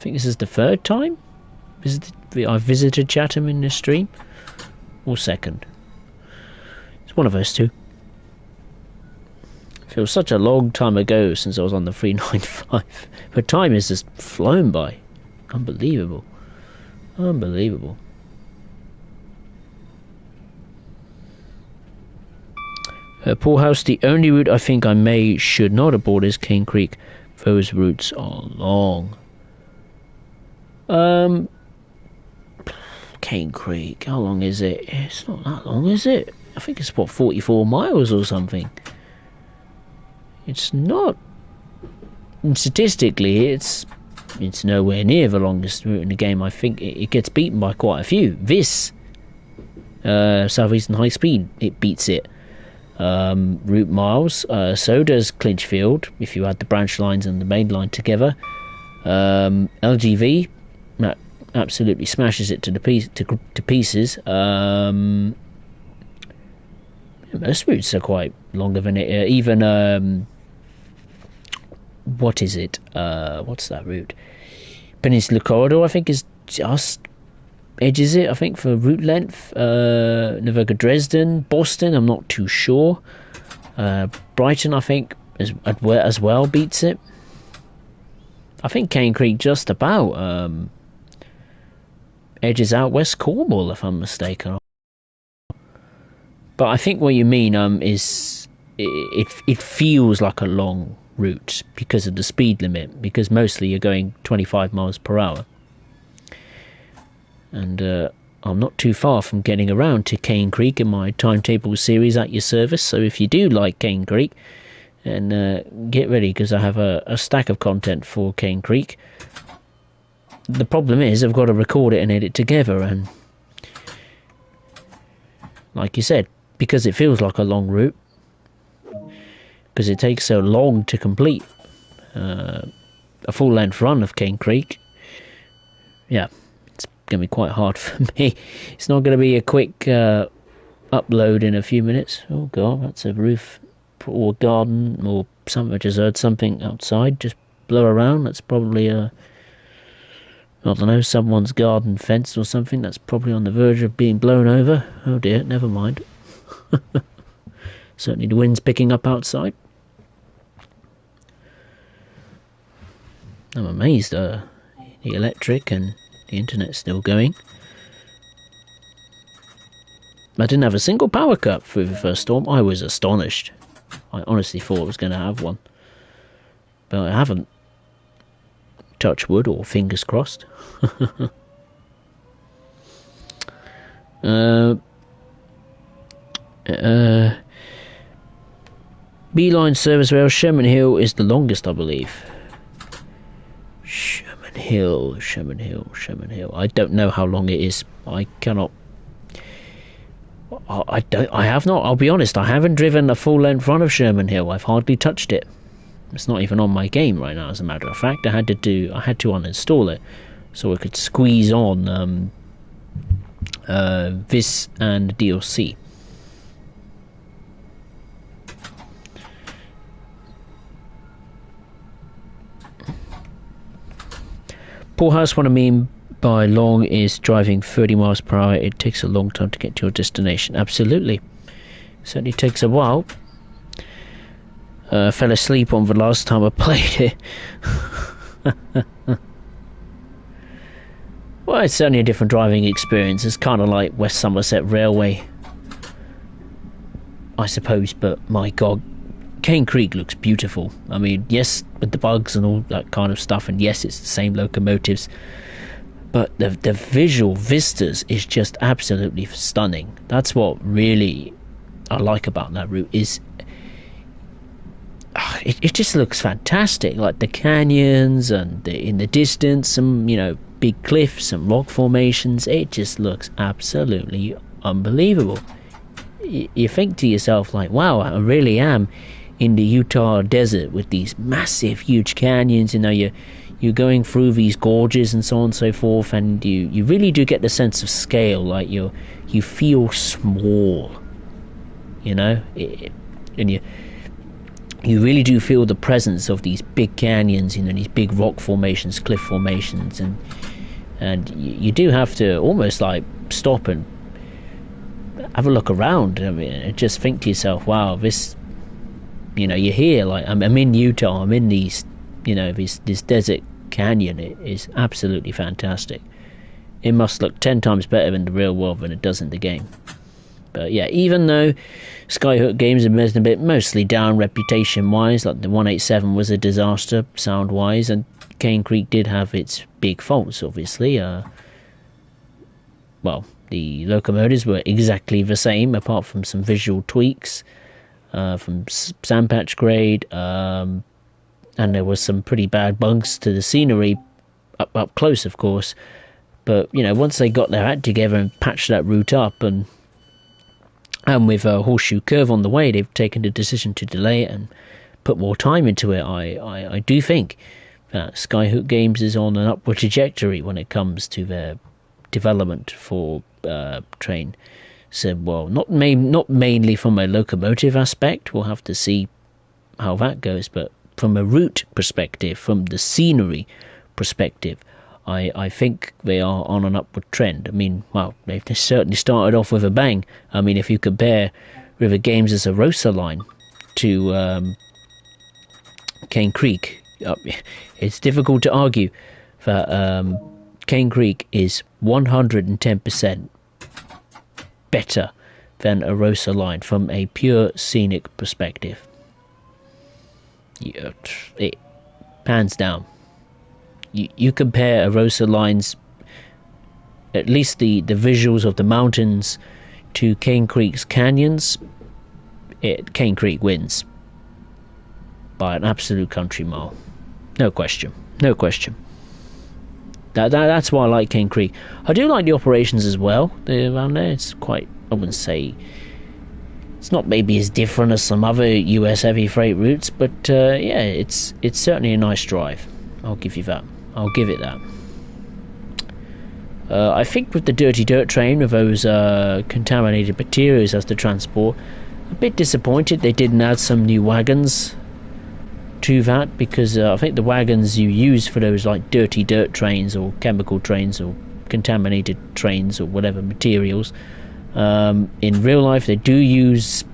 think this is the third time I've visited Chatham in this stream. Or second. It's one of those two. It feels such a long time ago since I was on the 395. But time has just flown by. Unbelievable. Unbelievable. Poorhouse, the only route I think I should not aboard is Cane Creek. Those routes are long. Cane Creek, how long is it? It's not that long, is it? I think it's, what, 44 miles or something. It's not... Statistically, it's nowhere near the longest route in the game. I think it gets beaten by quite a few. This Southeastern High Speed, it beats it. Route miles, so does Clinchfield if you add the branch lines and the main line together. LGV absolutely smashes it to pieces. Most routes are quite longer than it. Even what is it? What's that route? Peninsula Corridor, I think, is just edges it, I think, for route length. Nuremberg, Dresden, Boston, I'm not too sure. Brighton, I think, as well beats it. I think Cane Creek just about edges out West Cornwall, if I'm mistaken. But I think what you mean is it feels like a long route because of the speed limit, because mostly you're going 25 miles per hour. And I'm not too far from getting around to Cane Creek in my timetable series at your service. So if you do like Cane Creek, and get ready, because I have a stack of content for Cane Creek. The problem is I've got to record it and edit together, and like you said, because it feels like a long route, because it takes so long to complete a full length run of Cane Creek. Yeah, it's going to be quite hard for me. It's not going to be a quick upload in a few minutes. Oh god, that's a roof or garden or something. I just heard something outside just blow around. That's probably I don't know, someone's garden fence or something that's probably on the verge of being blown over. Oh dear, never mind. Certainly the wind's picking up outside. I'm amazed the electric and the internet's still going. I didn't have a single power cut through the first storm. I was astonished. I honestly thought I was going to have one, but I haven't. Touch wood, or fingers crossed. Beeline service rail, Sherman Hill is the longest, I believe. Sherman Hill. I don't know how long it is. I cannot. I have not. I'll be honest. I haven't driven a full length run of Sherman Hill. I've hardly touched it. It's not even on my game right now. As a matter of fact, I had to uninstall it so I could squeeze on this and DLC. Poor House, what I mean by long is driving 30 miles per hour. It takes a long time to get to your destination. Absolutely. Certainly takes a while. Fell asleep on the last time I played it. Well, it's certainly a different driving experience. It's kind of like West Somerset Railway, I suppose, but my god, Cane Creek looks beautiful. I mean, yes, with the bugs and all that kind of stuff, and yes, it's the same locomotives, but the visual vistas is just absolutely stunning. That's what really I like about that route, is it just looks fantastic, like the canyons and in the distance some, you know, big cliffs and rock formations. It just looks absolutely unbelievable. You think to yourself, like, wow, I really am in the Utah desert with these massive huge canyons. You know, you're going through these gorges and so on and so forth, and you really do get the sense of scale. Like you feel small, you know, and you really do feel the presence of these big canyons, you know, these big rock formations, cliff formations, and you do have to almost like stop and have a look around. I mean, and just think to yourself, wow, this, you know, you're here, like I'm in Utah, I'm in these, you know, this desert canyon. It is absolutely fantastic. It must look 10 times better in the real world than it does in the game. But yeah, even though Skyhook Games have been a bit mostly down reputation-wise, like the 187 was a disaster sound-wise, and Cane Creek did have its big faults, obviously. Well, the locomotives were exactly the same, apart from some visual tweaks from sandpatch grade, and there was some pretty bad bugs to the scenery up close, of course. But, you know, once they got their act together and patched that route up, and with a Horseshoe Curve on the way, they've taken the decision to delay it and put more time into it. I do think that Skyhook Games is on an upward trajectory when it comes to their development for train. So, well, not mainly from a locomotive aspect, we'll have to see how that goes, but from a route perspective, from the scenery perspective, I think they are on an upward trend. I mean, well, they've certainly started off with a bang. I mean, if you compare River Games' Arosa line to Cane Creek, it's difficult to argue that Cane Creek is 110% better than Arosa line from a pure scenic perspective. Yeah, hands down. You compare Arosa lines, at least the visuals of the mountains, to Cane Creek's canyons, Cane Creek wins by an absolute country mile. No question. That's why I like Cane Creek. I do like the operations as well around there. It's quite, I wouldn't say, it's not maybe as different as some other US heavy freight routes, but yeah, it's certainly a nice drive. I'll give you that. I'll give it that. I think with the Dirty Dirt train, with those contaminated materials as the transport, a bit disappointed they didn't add some new wagons to that, because I think the wagons you use for those like Dirty Dirt trains or chemical trains or contaminated trains or whatever materials, in real life they do use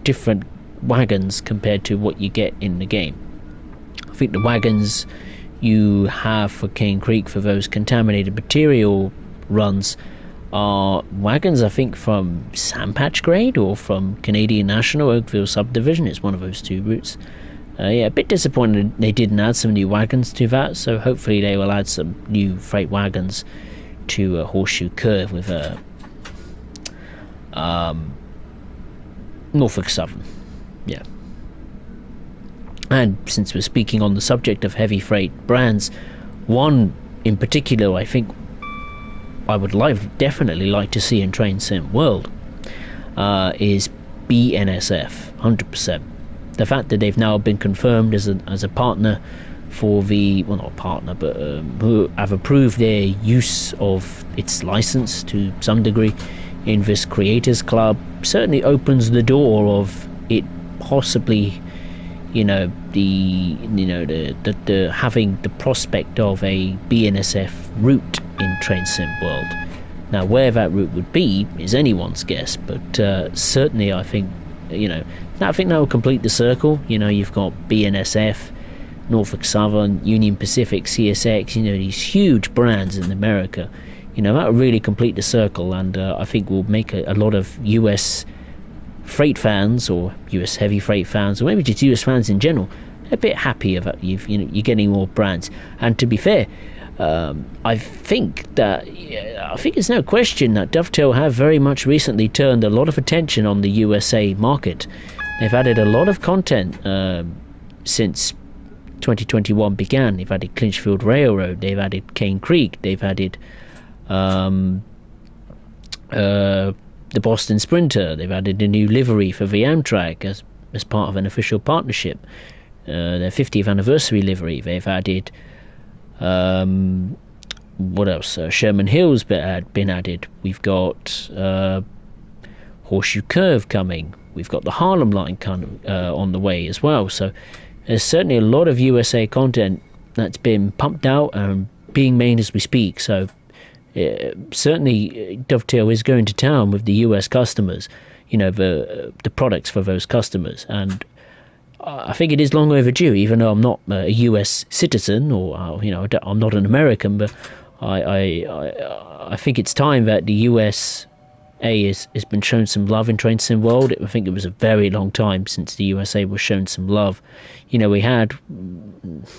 different wagons compared to what you get in the game. I think the wagons you have for Cane Creek for those contaminated material runs are wagons, I think, from Sandpatch Grade or from Canadian National Oakville Subdivision. It's one of those two routes. Yeah, a bit disappointed they didn't add some new wagons to that, so hopefully they will add some new freight wagons to Horseshoe Curve with Norfolk Southern. Yeah. And since we're speaking on the subject of heavy freight brands, one in particular I think I would definitely like to see in Train Sim World is BNSF, 100%. The fact that they've now been confirmed as a partner for the, well, not a partner, but who have approved their use of its license to some degree in this Creators Club, certainly opens the door of it possibly the having the prospect of a BNSF route in Train Sim World. Now, where that route would be is anyone's guess, but certainly I think that will complete the circle. You've got BNSF, Norfolk Southern, Union Pacific, CSX, these huge brands in America. That will really complete the circle, and I think will make a lot of US freight fans, or US heavy freight fans, or maybe just US fans in general, a bit happier that you're getting more brands. And to be fair, I think it's no question that Dovetail have very much recently turned a lot of attention on the USA market. They've added a lot of content since 2021 began. They've added Clinchfield Railroad, they've added Cane Creek, they've added the Boston Sprinter, they've added a new livery for the Amtrak as part of an official partnership, their 50th anniversary livery. They've added what else? Sherman Hill's been added. We've got Horseshoe Curve coming. We've got the Harlem Line on the way as well. So there's certainly a lot of USA content that's been pumped out and being made as we speak. So certainly Dovetail is going to town with the US customers, the products for those customers. And I think it is long overdue, even though I'm not a US citizen, or I'm not an American, but I think it's time that the USA has been shown some love in Train Sim World. I think it was a very long time since the USA was shown some love. We had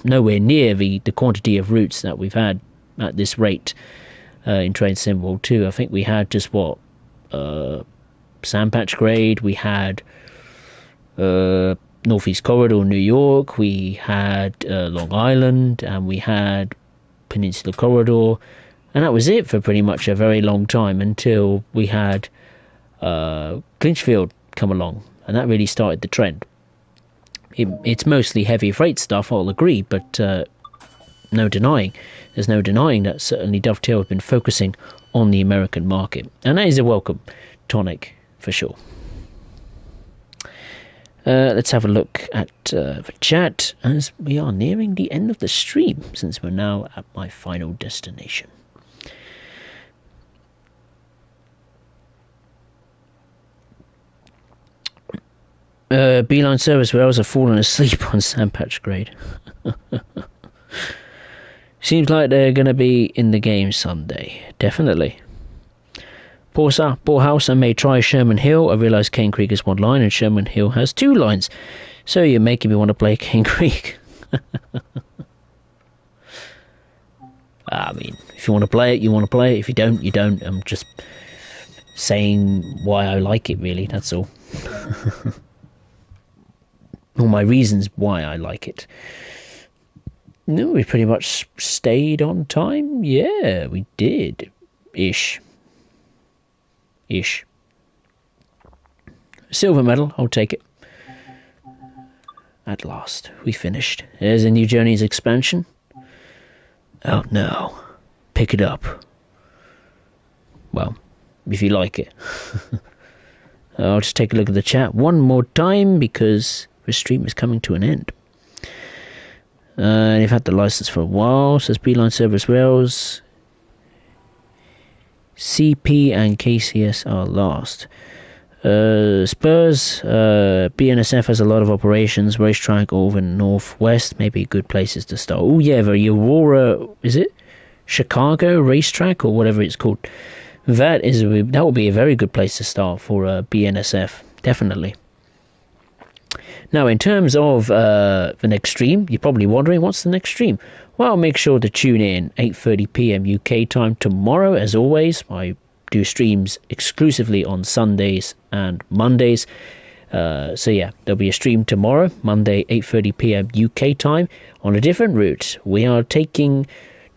nowhere near the quantity of routes that we've had at this rate in Train Sim World 2. I think we had just Sandpatch Grade, we had Northeast Corridor, New York, we had Long Island, and we had Peninsula Corridor, and that was it for pretty much a very long time until we had Clinchfield come along, and that really started the trend. It's mostly heavy freight stuff, I'll agree, but there's no denying that certainly Dovetail have been focusing on the American market, and that is a welcome tonic for sure. Let's have a look at the chat as we are nearing the end of the stream, since we're now at my final destination. Beeline service rails have fallen asleep on Sandpatch Grade. Seems like they're going to be in the game Sunday. Definitely. Poor house, I may try Sherman Hill. I realise Cane Creek is one line and Sherman Hill has two lines. So you're making me want to play Cane Creek. I mean, if you want to play it, you want to play it. If you don't, you don't. I'm just saying why I like it, really. That's all. All my reasons why I like it. No, we pretty much stayed on time. Yeah, we did. Ish. Silver medal, I'll take it. At last, we finished. There's a New Journeys expansion. Oh no. Pick it up. Well, if you like it. I'll just take a look at the chat one more time because the stream is coming to an end. They've had the license for a while, says Beeline Service Rails. CP and KCS are last. Spurs, BNSF has a lot of operations. Racetrack over in Northwest, maybe good places to start. Oh yeah, the Aurora, is it? Chicago Racetrack or whatever it's called. That will be a very good place to start for BNSF, definitely. Now, in terms of the next stream, you're probably wondering, what's the next stream? Well, make sure to tune in 8:30 p.m. UK time tomorrow. As always, I do streams exclusively on Sundays and Mondays. So yeah, there'll be a stream tomorrow, Monday, 8:30 p.m. UK time, on a different route. We are taking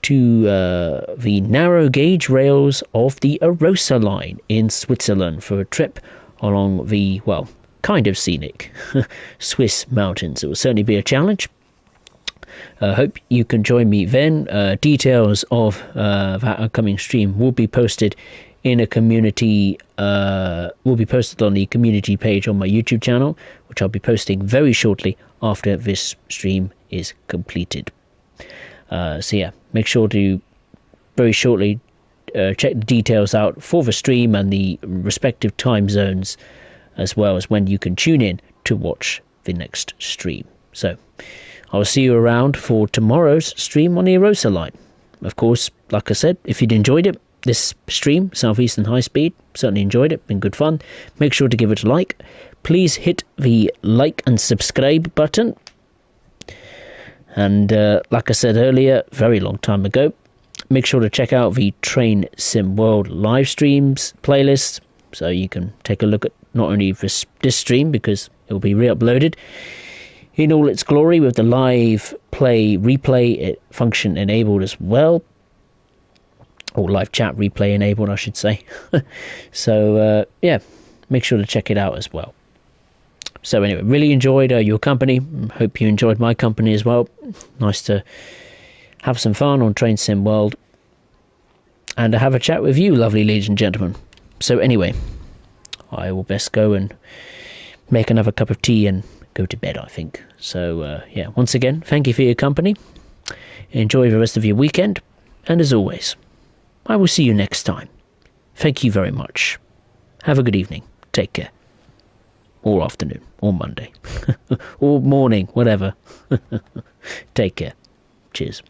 to the narrow gauge rails of the Arosa line in Switzerland for a trip along the, well, kind of scenic Swiss mountains. It will certainly be a challenge. Hope you can join me then. Details of that upcoming stream will be posted in a community, will be posted on the community page on my YouTube channel, which I'll be posting very shortly after this stream is completed. So yeah, make sure to very shortly check the details out for the stream and the respective time zones, as well as when you can tune in to watch the next stream. So I'll see you around for tomorrow's stream on the Erosa line. Of course, like I said, if you'd enjoyed it, this stream, Southeastern High Speed, certainly enjoyed it, been good fun. Make sure to give it a like. Please hit the like and subscribe button. And like I said earlier, very long time ago, make sure to check out the Train Sim World live streams playlist, so you can take a look at not only this stream, because it will be re-uploaded in all its glory with the live replay function enabled as well, or live chat replay enabled, I should say. So yeah, make sure to check it out as well. So anyway, really enjoyed your company. Hope you enjoyed my company as well. Nice to have some fun on Train Sim World and to have a chat with you, lovely ladies and gentlemen. So anyway, I will best go and make another cup of tea and go to bed, I think. So yeah, once again, thank you for your company. Enjoy the rest of your weekend, and as always, I will see you next time. Thank you very much. Have a good evening. Take care. Or afternoon, or Monday, or morning, whatever. Take care. Cheers.